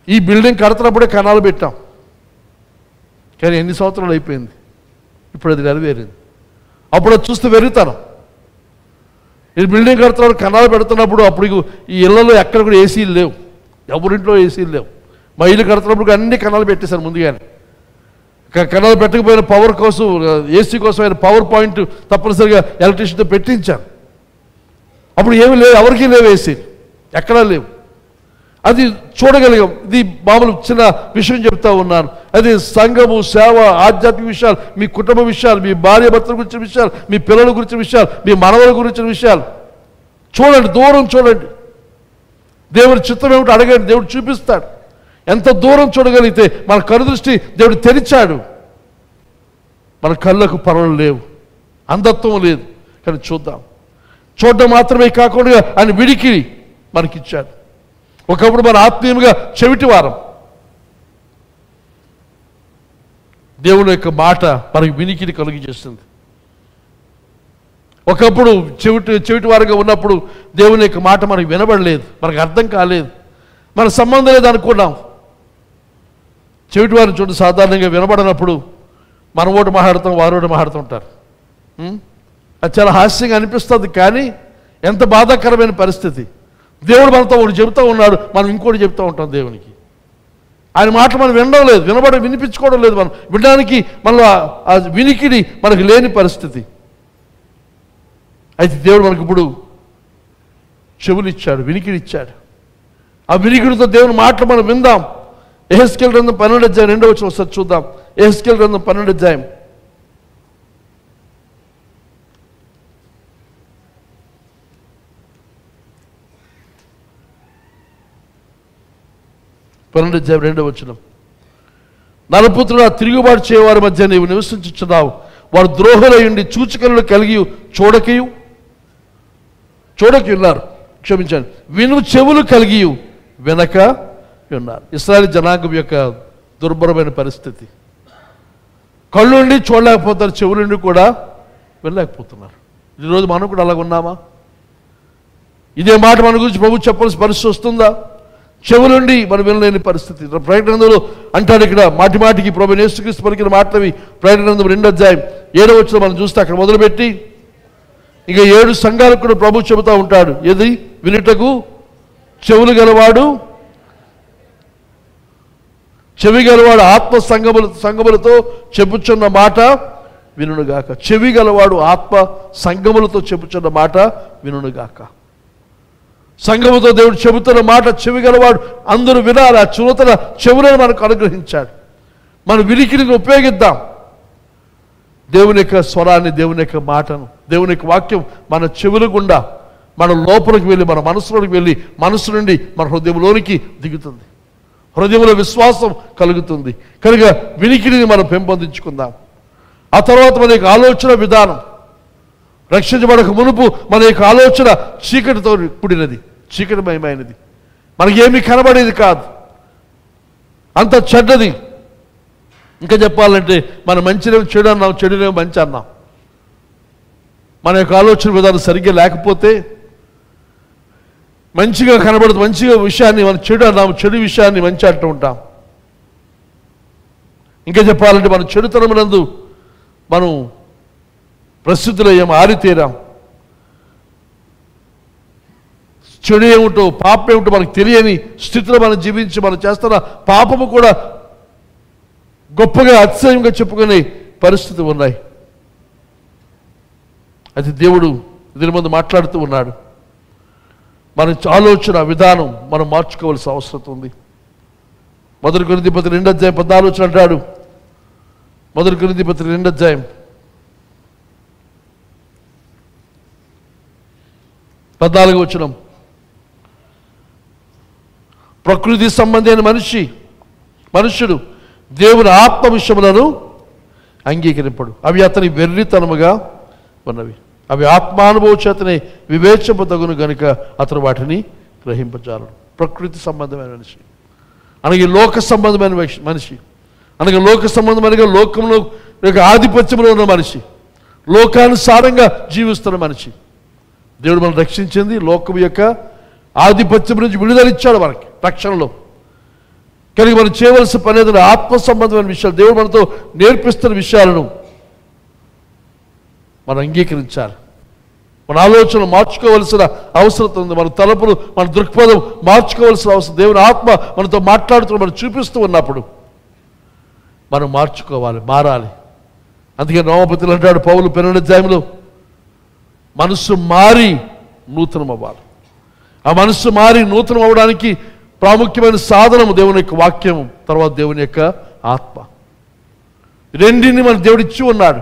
A: ఈ బిల్డింగ్ కడుతున్నప్పుడే కణాలు పెట్టాం, కానీ ఎన్ని సంవత్సరాలు అయిపోయింది, ఇప్పుడు అది నెరవేరింది. అప్పుడు అది చూస్తే వెరుగుతాను. ఈ బిల్డింగ్ కడుతున్నప్పుడు కణాలు పెడుతున్నప్పుడు అప్పుడు ఈ ఇళ్లలో ఎక్కడ కూడా ఏసీలు లేవు, ఎవరింట్లో ఏసీలు లేవు. మా ఇల్లు కడుతున్నప్పుడు అన్ని కణాలు పెట్టేశారు ముందుగానే. కణాలు పెట్టకపోయిన పవర్ కోసం, ఏసీ కోసం ఆయన పవర్ పాయింట్ తప్పనిసరిగా ఎలక్ట్రీషియన్తో పెట్టించాను. అప్పుడు ఏమి లేవు, ఎవరికీ లేవు ఏసీ, ఎక్కడా లేవు. అది చూడగలిగాం. ఇది మామూలు చిన్న విషయం చెప్తా ఉన్నాను. అది సంఘము, సేవ, ఆధ్యాత్మిక విషయాలు, మీ కుటుంబ విషయాలు, మీ భార్య భర్తల గురించిన విషయాలు, మీ పిల్లల గురించిన విషయాలు, మీ మనవల గురించిన విషయాలు చూడండి, దూరం చూడండి. దేవుడి చిత్తం ఏమిటో అడగండి, దేవుడు చూపిస్తాడు. ఎంత దూరం చూడగలిగితే మన కనుదృష్టి దేవుడు తెరిచాడు. మన కళ్ళకు పనులు లేవు, అంధత్వం లేదు, కానీ చూద్దాం. చూడడం మాత్రమే కాకుండా ఆయన విడికిడి మనకిచ్చాడు. ఒకప్పుడు మన ఆత్మీయంగా చెవిటివారం. దేవుని యొక్క మాట మనకి వినికిడి కలిగి చేస్తుంది. ఒకప్పుడు చెవిటివారంగా ఉన్నప్పుడు దేవుని యొక్క మాట మనకు వినబడలేదు, మనకు అర్థం కాలేదు, మన సంబంధం లేదు అనుకున్నాం. చెవిటివారిని చూడండి, సాధారణంగా వినబడినప్పుడు మన ఓటు మాట్లాడుతాం, వారోటి మాట్లాడుతూ ఉంటారు. అది చాలా హాస్యంగా అనిపిస్తుంది, కానీ ఎంత బాధాకరమైన పరిస్థితి. దేవుడు మనతో ఒకటి చెబుతూ ఉన్నాడు, మనం ఇంకోటి చెప్తూ ఉంటాం దేవునికి. ఆయన మాటలు మనం వినడం లేదు, వినిపించుకోవడం లేదు, మనం వినడానికి మనలో ఆ వినికిడి మనకు లేని పరిస్థితి. అయితే దేవుడు మనకు ఇప్పుడు చెవులు ఇచ్చాడు, వినికిడి ఇచ్చాడు. ఆ వినికిడితో దేవుని మాటలు మనం విందాం. యెహెజ్కేలు గ్రంథం 12వ అధ్యాయం 2వ వచనం ఒకసారి చూద్దాం. యెహెజ్కేలు గ్రంథం 12వ అధ్యాయం 2వ వచనం. నరపుత్రుడు, ఆ తిరుగుబాటు చేయవారి మధ్య నీవు నివసించుచున్నావు. వారు ద్రోహులయుండి చూచికలను కలిగి చూడకి ఉన్నారు, క్షమించండి, విను చెవులు కలిగి వినక ఉన్నారు. ఇశ్రాయేలు జనాంగం యొక్క దుర్భరమైన పరిస్థితి. కళ్ళుండి చూడలేకపోతారు, చెవులుండి కూడా వినలేకపోతున్నారు. ఈరోజు మనం కూడా అలాగ ఉన్నామా? ఇదే మాట మన గురించి ప్రభు చెప్పాల్సిన పరిస్థితి వస్తుందా? చెవులుండి మనం వినలేని పరిస్థితి. ప్రకటన గ్రంథంలో అంటాడు, ఇక్కడ మాటి మాటికి ప్రభు యేసుక్రీస్తు పలికిన మాటలవి. ప్రకటన గ్రంథం 2వ అధ్యాయం 7వ వచనం మనం చూస్తే అక్కడ మొదలుపెట్టి ఇక 7 సంఘాలకు కూడా ప్రభు చెబుతూ ఉంటాడు. ఏది? వినుటకు చెవులు గలవాడు, చెవి గలవాడు ఆత్మ సంగములతో చెప్పుచున్న మాట వినుగాక. చెవి గలవాడు ఆత్మ సంగములతో చెప్పుచున్న మాట వినుగాక. సంఘముతో దేవుడు చెబుతున్న మాట చెవి గలవాడు అందరూ వినాలి. ఆ చులతన చెవులను మనకు అనుగ్రహించాడు. మన వినికిడిని ఉపయోగిద్దాం. దేవుని యొక్క స్వరాన్ని, దేవుని యొక్క మాటను, దేవుని యొక్క వాక్యం మన చెవుల గుండా మన లోపలికి వెళ్ళి, మన మనసులోకి వెళ్ళి, మనసు నుండి మన హృదయంలోనికి దిగుతుంది. హృదయంలో విశ్వాసం కలుగుతుంది. కనుక వినికిడిని మనం పెంపొందించుకుందాం. ఆ తర్వాత మన యొక్క ఆలోచన విధానం, రక్షించబడక మునుపు మన యొక్క ఆలోచన చీకటితో కూడినది, చీకటిమయమైనది, మనకేమీ కనబడేది కాదు, అంత చెడ్డది. ఇంకా చెప్పాలంటే మన మంచినేమో చెడు అన్నాం, చెడునేమో మంచి అన్నాం. మన యొక్క ఆలోచన విధానం సరిగ్గా లేకపోతే మంచిగా కనబడదు, మంచిగా విషయాన్ని మనం చెడు అన్నాము, చెడు విషయాన్ని మంచి అంటూ ఉంటాం. ఇంకా చెప్పాలంటే మన చెడుతనమునందు మనం ప్రసిద్ధులయ్యాం, ఆరితేరాం. చెడు ఏమిటో పాపం ఏమిటో మనకు తెలియని స్థితిలో మనం జీవించి మనం చేస్తున్న పాపము కూడా గొప్పగా అతిశయంగా చెప్పుకునే పరిస్థితి ఉన్నాయి. అయితే దేవుడు దీని ముందు మాట్లాడుతూ ఉన్నాడు. మన ఆలోచన విధానం మనం మార్చుకోవాల్సిన అవసరం ఉంది. 1 కొరింథీ పత్రిక 2:14 అంటాడు. 1 కొరింథీ పత్రిక 2:14 ప్రకృతి సంబంధి అయిన మనుష్యుడు దేవుని ఆత్మ విషయములను అంగీకరింపడు, అవి అతని వెర్రితనముగా ఉన్నవి. అవి ఆత్మానుభవ చేతనే వివేచింపదగును గనుక అతను వాటిని గ్రహింపజాలడు. ప్రకృతి సంబంధమైన మనిషి అనగా లోక సంబంధమైన మనిషి అనగా లోక సంబంధమైన లోకంలో యొక్క ఆధిపత్యంలో ఉన్న మనిషి, లోకానుసారంగా జీవిస్తున్న మనిషి. దేవుడు మనం రక్షించింది లోకం యొక్క ఆధిపత్యం నుంచి విడుదలిచ్చాడు మనకి రక్షణలో. కనుక మనం చేయవలసిన పని ఏదైనా ఆత్మ సంబంధమైన విషయాలు, దేవుడు మనతో నేర్పిస్తున్న విషయాలను మనం అంగీకరించాలి. మన ఆలోచన మార్చుకోవలసిన అవసరం ఉంది. మన తలపులు, మన దృక్పథం మార్చుకోవాల్సిన అవసరం. దేవుని ఆత్మ మనతో మాట్లాడుతూ మనం చూపిస్తూ ఉన్నప్పుడు మనం మార్చుకోవాలి, మారాలి. అందుకే నవపతులు అంటాడు పౌలు 12వ అధ్యాయంలో, మనస్సు మారి నూతనం అవ్వాలి. ఆ మనస్సు మారి నూతనం అవ్వడానికి ప్రాముఖ్యమైన సాధనము దేవుని యొక్క వాక్యము, తర్వాత దేవుని యొక్క ఆత్మ. రెండింటిని మన దేవుడు ఇచ్చి ఉన్నాడు.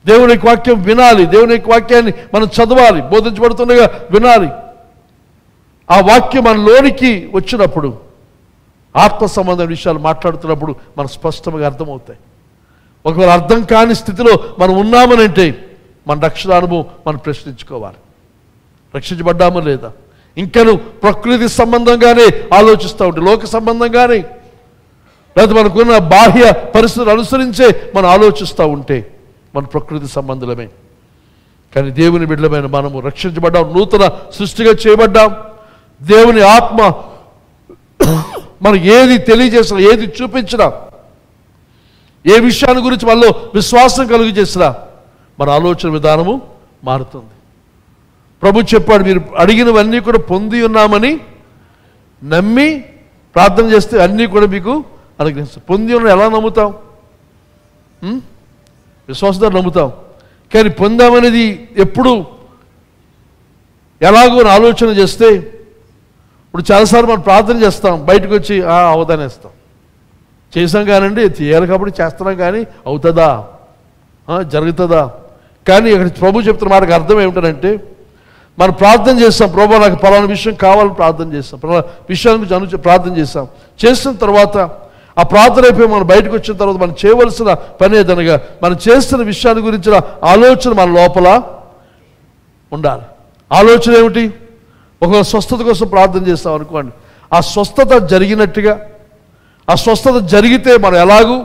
A: దేవుని యొక్క వాక్యం వినాలి, దేవుని యొక్క వాక్యాన్ని మనం చదవాలి, బోధించబడుతుండగా వినాలి. ఆ వాక్యం మన లోనికి వచ్చినప్పుడు, ఆత్మ సంబంధమైన విషయాలు మాట్లాడుతున్నప్పుడు మనకు స్పష్టంగా అర్థమవుతాయి. ఒకవేళ అర్థం కాని స్థితిలో మనం ఉన్నామనంటే మన రక్షణ అనుభవం మనం ప్రశ్నించుకోవాలి. రక్షించబడ్డామో లేదా? ఇంకను ప్రకృతి సంబంధంగానే ఆలోచిస్తూ ఉంటే, లోక సంబంధంగానే, లేదా మనకున్న బాహ్య పరిస్థితులు అనుసరించే మనం ఆలోచిస్తూ ఉంటే మన ప్రకృతి సంబంధులమే. కానీ దేవుని బిడ్డలమైన మనము రక్షించబడ్డాం, నూతన సృష్టిగా చేయబడ్డాం. దేవుని ఆత్మ మనకు ఏది తెలియజేసినా, ఏది చూపించినా, ఏ విషయాన్ని గురించి మనలో విశ్వాసం కలుగు చేసినా మన ఆలోచన విధానము మారుతుంది. ప్రభు చెప్పాడు, మీరు అడిగినవన్నీ కూడా పొంది ఉన్నామని నమ్మి ప్రార్థన చేస్తే అన్నీ కూడా మీకు అనుగ్రహిస్తాం. పొంది ఉన్న ఎలా నమ్ముతాం? విశ్వాసంతో నమ్ముతాం. కానీ పొందామనేది ఎప్పుడు ఎలాగో ఆలోచన చేస్తే, ఇప్పుడు చాలాసార్లు మనం ప్రార్థన చేస్తాం, బయటకు వచ్చి అవదానేస్తాం. చేసాం కానండి, చేయాలి కాబట్టి చేస్తున్నాం, కానీ అవుతుందా, జరుగుతుందా? కానీ ఇక్కడ ప్రభు చెప్తున్న మాటకు అర్థం ఏమిటంటే, మనం ప్రార్థన చేస్తాం, ప్రభు నాకు పలానా విషయం కావాలని ప్రార్థన చేస్తాం, పలానా విషయాన్ని గురించి ప్రార్థన చేసిన తర్వాత ఆ ప్రార్థన అయిపోయి మనం బయటకు వచ్చిన తర్వాత మనం చేయవలసిన పని ఏదనగా మనం చేస్తున్న విషయాన్ని గురించిన ఆలోచన మన లోపల ఉండాలి. ఆలోచన ఏమిటి? ఒక స్వస్థత కోసం ప్రార్థన చేస్తాం అనుకోండి, ఆ స్వస్థత జరిగినట్టుగా, ఆ స్వస్థత జరిగితే మనం ఎలాగూ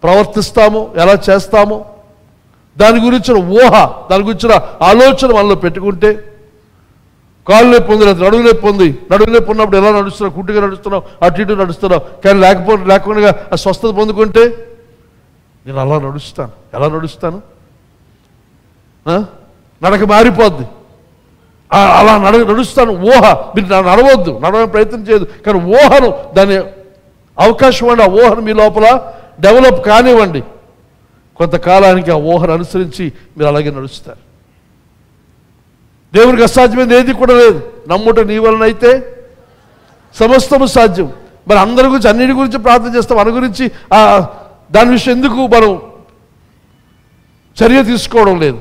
A: ప్రవర్తిస్తామో, ఎలా చేస్తామో దాని గురించిన ఊహ, దాని గురించిన ఆలోచన మనలో పెట్టుకుంటే, కాళ్ళు నొప్పి ఉంది, నడుగు నొప్పి ఉంది, నడుగు నొప్పి ఉన్నప్పుడు ఎలా నడుస్తున్నావు, కుట్టుగా నడుస్తున్నావు, అటు ఇటు నడుస్తున్నావు. కానీ లేకుండా ఆ స్వస్థత పొందుకుంటే, నేను అలా నడుస్తాను, ఎలా నడుస్తాను, నడక మారిపోద్ది, అలా నడుస్తాను. ఊహ, మీరు నడవద్దు, నడవడానికి ప్రయత్నం చేయదు, కానీ ఊహను, దాని అవకాశం అండి, ఆ ఊహను మీ లోపల డెవలప్ కానివ్వండి. కొంతకాలానికి ఆ ఊహను అనుసరించి మీరు అలాగే నడుస్తారు. దేవునికి అసాధ్యమైనది ఏది కూడా లేదు. నమ్ముట నీ వలన అయితే సమస్తము సాధ్యం. మరి అందరి గురించి, అన్నిటి గురించి ప్రార్థన చేస్తాం, మన గురించి దాని విషయం ఎందుకు మనం చర్య తీసుకోవడం లేదు?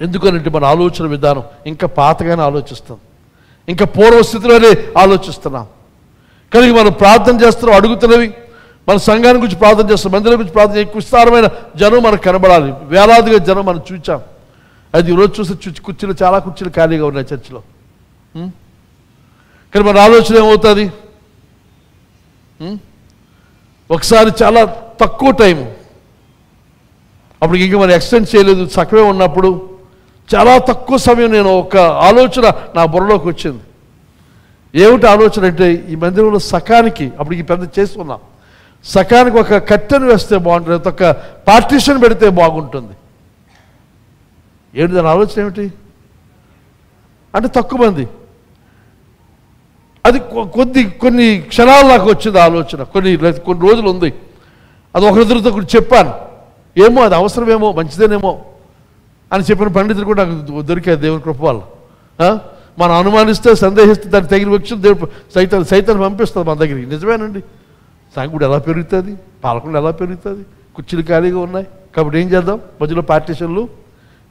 A: ఎందుకనంటే మన ఆలోచన విధానం ఇంకా పాతగానే ఆలోచిస్తాం, ఇంకా పూర్వస్థితిలోనే ఆలోచిస్తున్నాం. కానీ మనం ప్రార్థన చేస్తున్నాం, అడుగుతున్నవి మన సంఘాన్ని గురించి ప్రార్థన చేస్తాం, మందిరం గురించి ప్రార్థన, ఎక్కువ విస్తారమైన జనం మనకు కనబడాలి, వేలాదిగా జనం మనం చూచాం. అది ఈరోజు చూస్తే కుర్చీలు, చాలా కుర్చీలు ఖాళీగా ఉన్నాయి చర్చిలో. కానీ మన ఆలోచన ఏమవుతుంది? ఒకసారి చాలా తక్కువ టైము అప్పుడు ఇంకా మనం ఎక్స్టెండ్ చేయలేదు, చక్కవే ఉన్నప్పుడు చాలా తక్కువ సమయం నేను ఒక ఆలోచన నా బుర్రలోకి వచ్చింది. ఏమిటి ఆలోచన అంటే, ఈ మందిరంలో సకానికి అప్పుడు ఈ పెద్ద చేస్తున్నాం, సకానికి ఒక కట్టెను వేస్తే బాగుంటుంది, ఒక పార్టీషన్ పెడితే బాగుంటుంది. ఏంటి దాని ఆలోచన ఏమిటి అంటే, తక్కువ మంది, అది కొన్ని క్షణాలు నాకు వచ్చింది ఆలోచన, కొన్ని రోజులు ఉంది. అది ఒకరిద్దరితో కూడా చెప్పాను, ఏమో అది అవసరమేమో మంచిదేనేమో అని చెప్పిన పండితులు కూడా నాకు దొరికారు దేవుని కృప వల్ల. మనం అనుమానిస్తే సందేహిస్తే దానికి తగిన వ్యక్తులు దేవుడు సైతాన్ని పంపిస్తుంది మన దగ్గరికి. నిజమేనండి, సాగుడు ఎలా పెరుగుతుంది, పాలకులు ఎలా పెరుగుతుంది, కుర్చీలు ఖాళీగా ఉన్నాయి, కాబట్టి ఏం చేద్దాం, మధ్యలో పార్టీషన్లు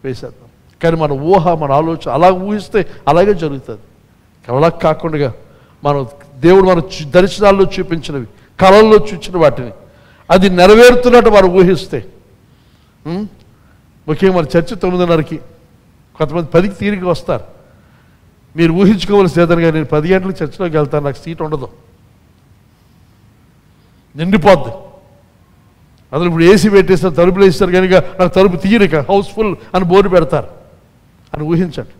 A: వేసేద్దాం. కానీ మన ఊహ, మన ఆలోచన అలా ఊహిస్తే అలాగే జరుగుతుంది. అలా కాకుండా మనం దేవుడు మన దర్శనాల్లో చూపించినవి, కళల్లో చూచిన వాటిని అది నెరవేరుతున్నట్టు మనం ఊహిస్తే, ముఖ్యంగా మన చర్చ 9:30కి, కొంతమంది 10కి తీరిక వస్తారు. మీరు ఊహించుకోవాల్సి లేదనగా, నేను 10 గంటలకు చర్చలోకి వెళ్తాను, నాకు సీట్ ఉండదు, నిండిపోద్ది. అందులో ఇప్పుడు ఏసీ పెట్టేస్తారు, తలుపులు వేస్తారు కనుక నాకు తలుపు తీరిక, హౌస్ఫుల్ అని బోర్డు పెడతారు అని ఊహించండి.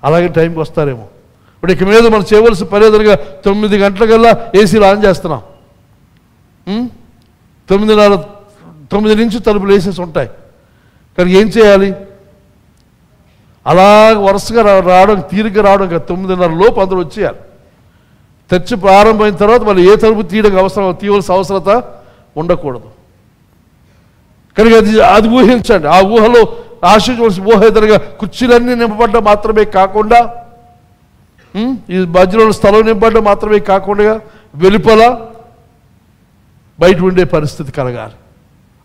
A: అలాగే టైంకి వస్తారేమో. ఇప్పుడు ఇక మీద మనం చేయవలసిన పనేదనగా 9 గంటలకల్లా ఏసీలు ఆన్ చేస్తున్నాం, 9:30 నుంచి తలుపులు వేసేసి ఉంటాయి. కానీ ఏం చేయాలి, అలా వరుసగా రావడం, తీరిక రావడం కాదు, 9:30 లోపు అందరూ వచ్చేయాలి. చర్చ ప్రారంభమైన తర్వాత మళ్ళీ ఏ తలుపు తీయవలసిన అవసరత ఉండకూడదు. కనుక అది ఊహించండి. ఆ ఊహలో ఆశించవలసిన ఊహ ఎదురుగా కుర్చీలన్నీ నింపబడ్డం మాత్రమే కాకుండా, ఈ మధ్యలో స్థలం నింపబడ్డం మాత్రమే కాకుండా, వెలుపల బయట ఉండే పరిస్థితి కలగాలి.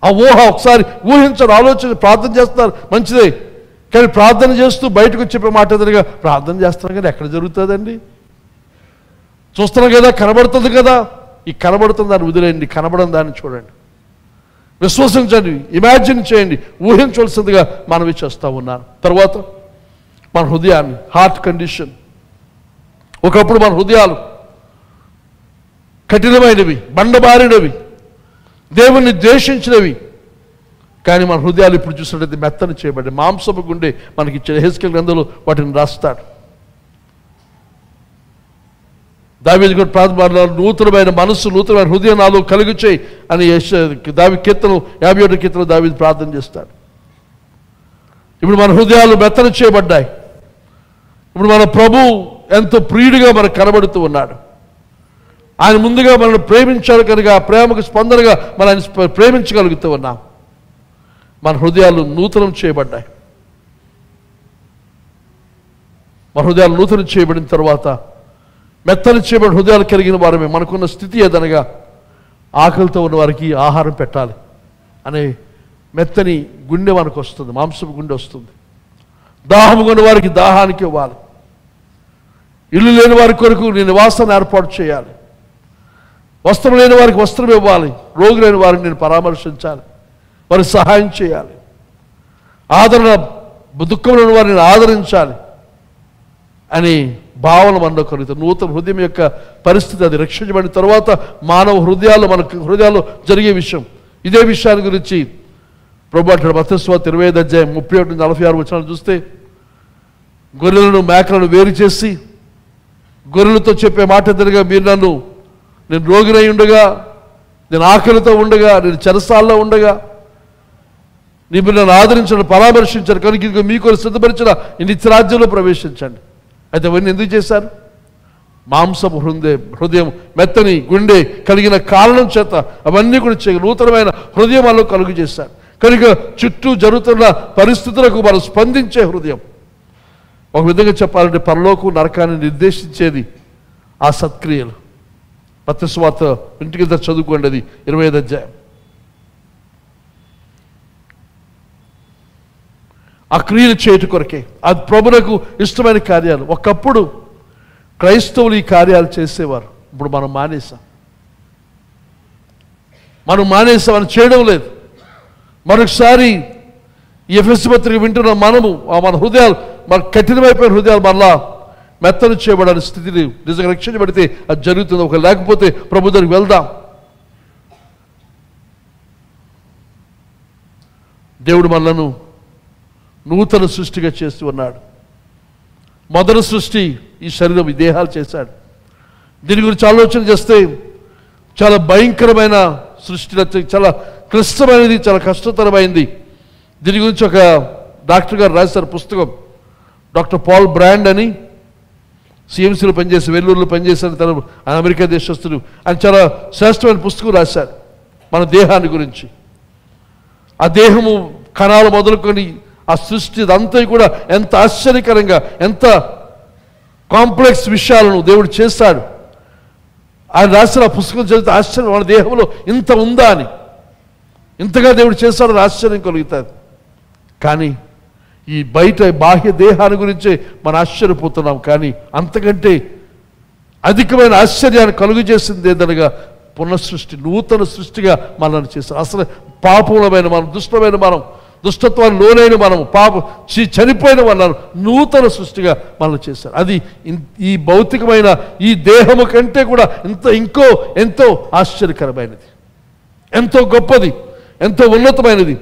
A: ఆ ఊహ ఒకసారి ఊహించండి, ఆలోచన. ప్రార్థన చేస్తున్నారు మంచిదే, కానీ ప్రార్థన చేస్తూ బయటకు చెప్పే మాట ఎదురుగా ప్రార్థన చేస్తున్నాం కానీ ఎక్కడ జరుగుతుందండి, చూస్తున్నాం కదా, కనబడుతుంది కదా. ఈ కనబడుతుంది దాన్ని వదిలేయండి, కనబడని దాన్ని చూడండి, విశ్వసించండి, ఇమాజిన్ చేయండి, ఊహించవలసిందిగా మనవి చేస్తూ ఉన్నాను. తర్వాత మన హృదయాన్ని, హార్ట్ కండిషన్. ఒకప్పుడు మన హృదయాలు కఠినమైనవి, బండబారినవి, దేవుణ్ణి ద్వేషించినవి. కానీ మన హృదయాలు ఇప్పుడు చూసినట్లయితే మెత్తని చేయబడి మాంసపు గుండె మనకి ఇచ్చిన యెహెజ్కేలు గ్రంథంలో వాటిని రాస్తాడు. దావీదు కూడా ప్రార్థన, నూతనమైన మనస్సు, నూతనమైన హృదయం నాలో కలుగు చేయి అని కీర్తన 51 కీర్తనలో దావీదు ప్రార్థన చేస్తాడు. ఇప్పుడు మన హృదయాలు మెత్తన చేయబడ్డాయి. ఇప్పుడు మన ప్రభు ఎంతో ప్రియుడిగా మనకు కనబడుతూ ఉన్నాడు. ఆయన ముందుగా మనల్ని ప్రేమించాడు కనుక ఆ ప్రేమకు స్పందనగా మనం ఆయన ప్రేమించగలుగుతూ ఉన్నాం. మన హృదయాలు నూతనం చేయబడ్డాయి. మన హృదయాలు నూతనం చేయబడిన తర్వాత మెత్తని చేయబడిన హృదయాలు కలిగిన వారమే. మనకున్న స్థితి ఏదనగా ఆకలితో ఉన్న వారికి ఆహారం పెట్టాలి అనే మెత్తని గుండె మనకు వస్తుంది, మాంసపు గుండె వస్తుంది. దాహము కొన్న వారికి దాహానికి ఇవ్వాలి. ఇల్లు లేని వారి కొరకు నేను నివాసాన్ని ఏర్పాటు చేయాలి. వస్త్రం లేని వారికి వస్త్రం ఇవ్వాలి. రోగి లేని వారిని నేను పరామర్శించాలి, వారికి సహాయం చేయాలి. ఆదరణ, దుఃఖంలో ఉన్న వారిని ఆదరించాలి అని భావన మనలో కలుగుతుంది. నూతన హృదయం యొక్క పరిస్థితి అది రక్షించబడిన తర్వాత మానవ హృదయాలు, మన హృదయాల్లో జరిగే విషయం. ఇదే విషయాన్ని గురించి ప్రభు అంటాడు మత్తయి సువార్త 21:31-46 చూస్తే, గొర్రెలను మేకలను వేరు చేసి గొర్రెలతో చెప్పే మాట ఎదురుగా, మీరు నేను రోగినై ఉండగా, నేను ఆకలితో ఉండగా, నేను చెరసాల్లో ఉండగా మీరు నన్ను ఆదరించడం, పరామర్శించారు కనుక ఇదిగో మీకు సిద్ధపరిచిన ఈ నిత్యరాజ్యంలో ప్రవేశించండి. అయితే అవన్నీ ఎందుకు చేశారు? మాంసపు హృదయం, మెత్తని గుండె కలిగిన కారణం చేత అవన్నీ కూడా నూతనమైన హృదయం వాళ్ళు కలుగు చేశారు. కనుక చుట్టూ జరుగుతున్న పరిస్థితులకు మనం స్పందించే హృదయం. ఒక విధంగా చెప్పాలంటే పరలోకం నరకాన్ని నిర్దేశించేది ఆ సత్క్రియలు. మత్తయి సువార్త ఇంటికి చదువుకోండి, అది 25వ అధ్యాయం. ఆ క్రియలు చేయట కొరకే, అది ప్రభునకు ఇష్టమైన కార్యాలు. ఒకప్పుడు క్రైస్తవులు ఈ కార్యాలు చేసేవారు, ఇప్పుడు మనం మానేసాం. మనం చేయడం లేదు. మరొకసారి ఎఫెసు పత్రిక వింటున్న మనము, మన హృదయాలు, మన కఠినమైపోయిన హృదయాలు మరలా మెత్తను చేయబడాలి స్థితిని నిజంగా రక్షించబడితే అది జరుగుతుంది. ఒక లేకపోతే ప్రభు దగ్గరికి వెళ్దాం. దేవుడు మనలను నూతన సృష్టిగా చేస్తూ ఉన్నాడు. మొదటి సృష్టి ఈ శరీరం, ఈ దేహాలు చేశాడు. దీని గురించి ఆలోచన చేస్తే చాలా భయంకరమైన సృష్టి, చాలా క్లిష్టమైనది, చాలా కష్టతరమైంది. దీని గురించి ఒక డాక్టర్ గారు రాశారు పుస్తకం. డాక్టర్ పాల్ బ్రాండ్ అని, సిఎంసీలో పనిచేసి, వెల్లూరులో పనిచేశారు, తన అమెరికా దేశస్తుడు. ఆయన చాలా శ్రేష్టమైన పుస్తకం రాశారు మన దేహాన్ని గురించి. ఆ దేహము కణాలు మొదలుకొని ఆ సృష్టి అంతా కూడా ఎంత ఆశ్చర్యకరంగా, ఎంత కాంప్లెక్స్ విషయాలను దేవుడు చేశాడు. ఆయన రాసిన ఆ పుస్తకం చదివితే ఆశ్చర్యం, మన దేహంలో ఇంత ఉందా అని, ఇంతగా దేవుడు చేశాడని ఆశ్చర్యం కలుగుతుంది. కానీ ఈ బయట బాహ్య దేహాన్ని గురించే మనం ఆశ్చర్యపోతున్నాం. కానీ అంతకంటే అధికమైన ఆశ్చర్యాన్ని కలుగు చేసింది ఏదనగా పునఃసృష్టి, నూతన సృష్టిగా మనల్ని చేశారు. అసలు పాపములమైన మనం, దుష్టమైన మనం, దుష్టత్వాన్ని లోనైన మనం, చనిపోయిన వాళ్ళను నూతన సృష్టిగా మనల్ని చేశారు. అది ఈ భౌతికమైన ఈ దేహము కంటే కూడా ఎంతో ఆశ్చర్యకరమైనది, ఎంతో గొప్పది, ఎంతో ఉన్నతమైనది.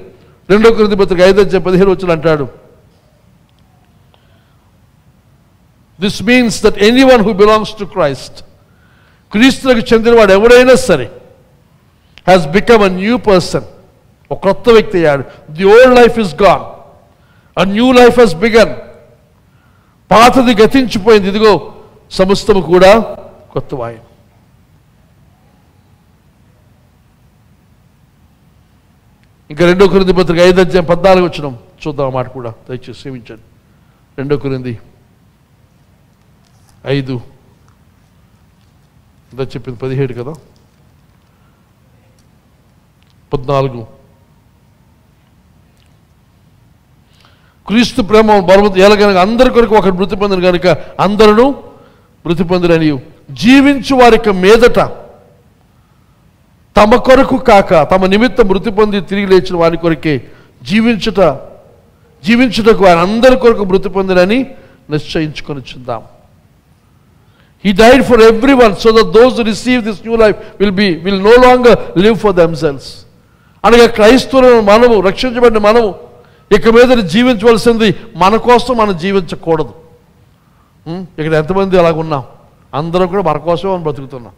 A: 2 కొరింథీ పత్రిక 5:15 అంటాడు, this means that anyone who belongs to Christ, క్రీస్తులకు చెందినవాడు ఎవడైనా సరే, has become a new person, ఒక కొత్త వ్యక్తి అయ్యాడు. The old life is gone, a new life has begun. పాతది గతించిపోయింది, ఇదిగో సమస్తము కూడా కొత్తవాయి. ఇంకా 2 కొరింథీ పత్రిక 5:14 చూద్దాం మాట కూడా, దయచేసి క్షమించండి. 2 కొరింథీ 5 ఇందా చెప్పింది 17 కదా, 14. క్రీస్తు ప్రేమ బలవంతు ఎలాగనగా అందరి కొరకు ఒకటి మృతి పొందిన కనుక అందరూ మృతి పొందిరని, జీవించు వారికి మీదట తమ కొరకు కాక తమ నిమిత్తం మృతి పొంది తిరిగి లేచిన వారి కొరకే జీవించుటకు ఆయన అందరి కొరకు మృతి పొందిరని నిశ్చయించుకొని చుందాం. He died for everyone so that those who receive this new life will no longer live for themselves. అనగా క్రైస్తవులను మనము, రక్షించబడిన మనము ఇక మీద జీవించవలసింది మన కోసం మనం జీవించకూడదు. ఇక్కడ ఎంతమంది అలాగున్నాం? అందరం కూడా మన కోసమే మనం బ్రతుకుతున్నాం,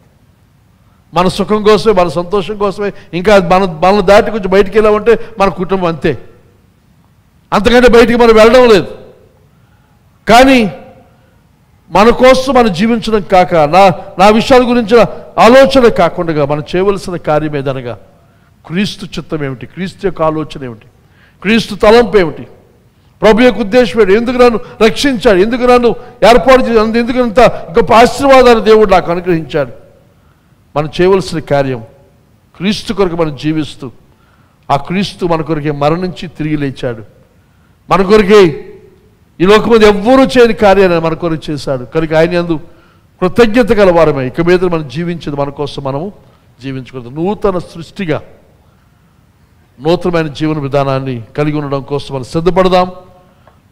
A: మన సుఖం కోసమే, మన సంతోషం కోసమే. ఇంకా మనల్ని దాటి కొంచెం బయటికి వెళ్ళామంటే మన కుటుంబం అంతే, అంతకంటే బయటికి మనం వెళ్ళడం లేదు. కానీ మన కోసం మనం జీవించడం కాక, నా విషయాల గురించిన ఆలోచన కాకుండా మనం చేయవలసిన కార్యం ఏదనగా క్రీస్తు చిత్తం ఏమిటి, క్రీస్తు యొక్క ఆలోచన ఏమిటి, క్రీస్తు తలంపు ఏమిటి, ప్రభు యొక్క ఉద్దేశం ఏమిటి, ఎందుకు నన్ను రక్షించాడు, ఎందుకు నన్ను ఏర్పాటు చేశాడు, ఎందుకు ఇంత గొప్ప ఆశీర్వాదాన్ని దేవుడు నాకు అనుగ్రహించాడు. మనం చేయవలసిన కార్యం క్రీస్తు కొరకు మనం జీవిస్తూ, ఆ క్రీస్తు మన కొరకే మరణించి తిరిగి లేచాడు. మన కొరకే ఈ లోకం మీద ఎవ్వరూ చేయని కార్యాన్ని మన కొరకు చేశాడు. కనుక ఆయన యందు కృతజ్ఞత గల వారమే ఇక మీద మనం జీవించేది మన కోసం మనము జీవించకూడదు. నూతన సృష్టిగా నూతనమైన జీవన విధానాన్ని కలిగి ఉండడం కోసం మనం సిద్ధపడదాం.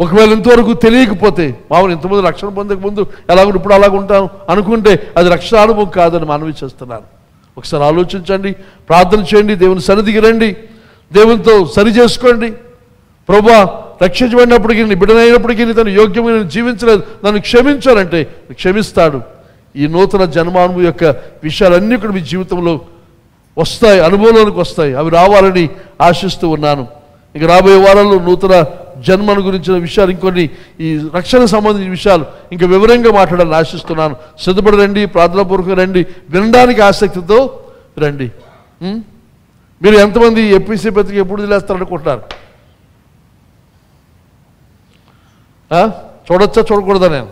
A: ఒకవేళ ఇంతవరకు తెలియకపోతే, మామూలు ఇంతకుముందు రక్షణ పొందక ముందు ఎలాగో ఇప్పుడు అలాగ ఉంటాను అనుకుంటే అది రక్షణ అనుభవం కాదని మనవి చేస్తున్నాను. ఒకసారి ఆలోచించండి, ప్రార్థన చేయండి, దేవుని సన్నిధికి రండి, దేవునితో సరి చేసుకోండి. ప్రభువా, రక్షించబడినప్పటికీ, బిడ్డనైనప్పటికీ తను యోగ్యమైన జీవించలేదు, నన్ను క్షమించాలంటే క్షమిస్తాడు. ఈ నూతన జన్మానుభవం యొక్క విషయాలన్నీ కూడా మీ జీవితంలో వస్తాయి, అనుభవంలోనికి వస్తాయి. అవి రావాలని ఆశిస్తూ ఉన్నాను. ఇక రాబోయే వారాల్లో నూతన జన్మను గురించిన విషయాలు, ఇంకొన్ని ఈ రక్షణ సంబంధించిన విషయాలు ఇంకా వివరంగా మాట్లాడాలని ఆశిస్తున్నాను. సిద్ధపడి రండి, ప్రార్థనాపూర్వకంగా రండి, వినడానికి ఆసక్తితో రండి. మీరు ఎంతమంది ఎపిసి పత్రిక ఎప్పుడు వదిలేస్తారనుకుంటున్నారు? చూడొచ్చా, చూడకూడదా? నేను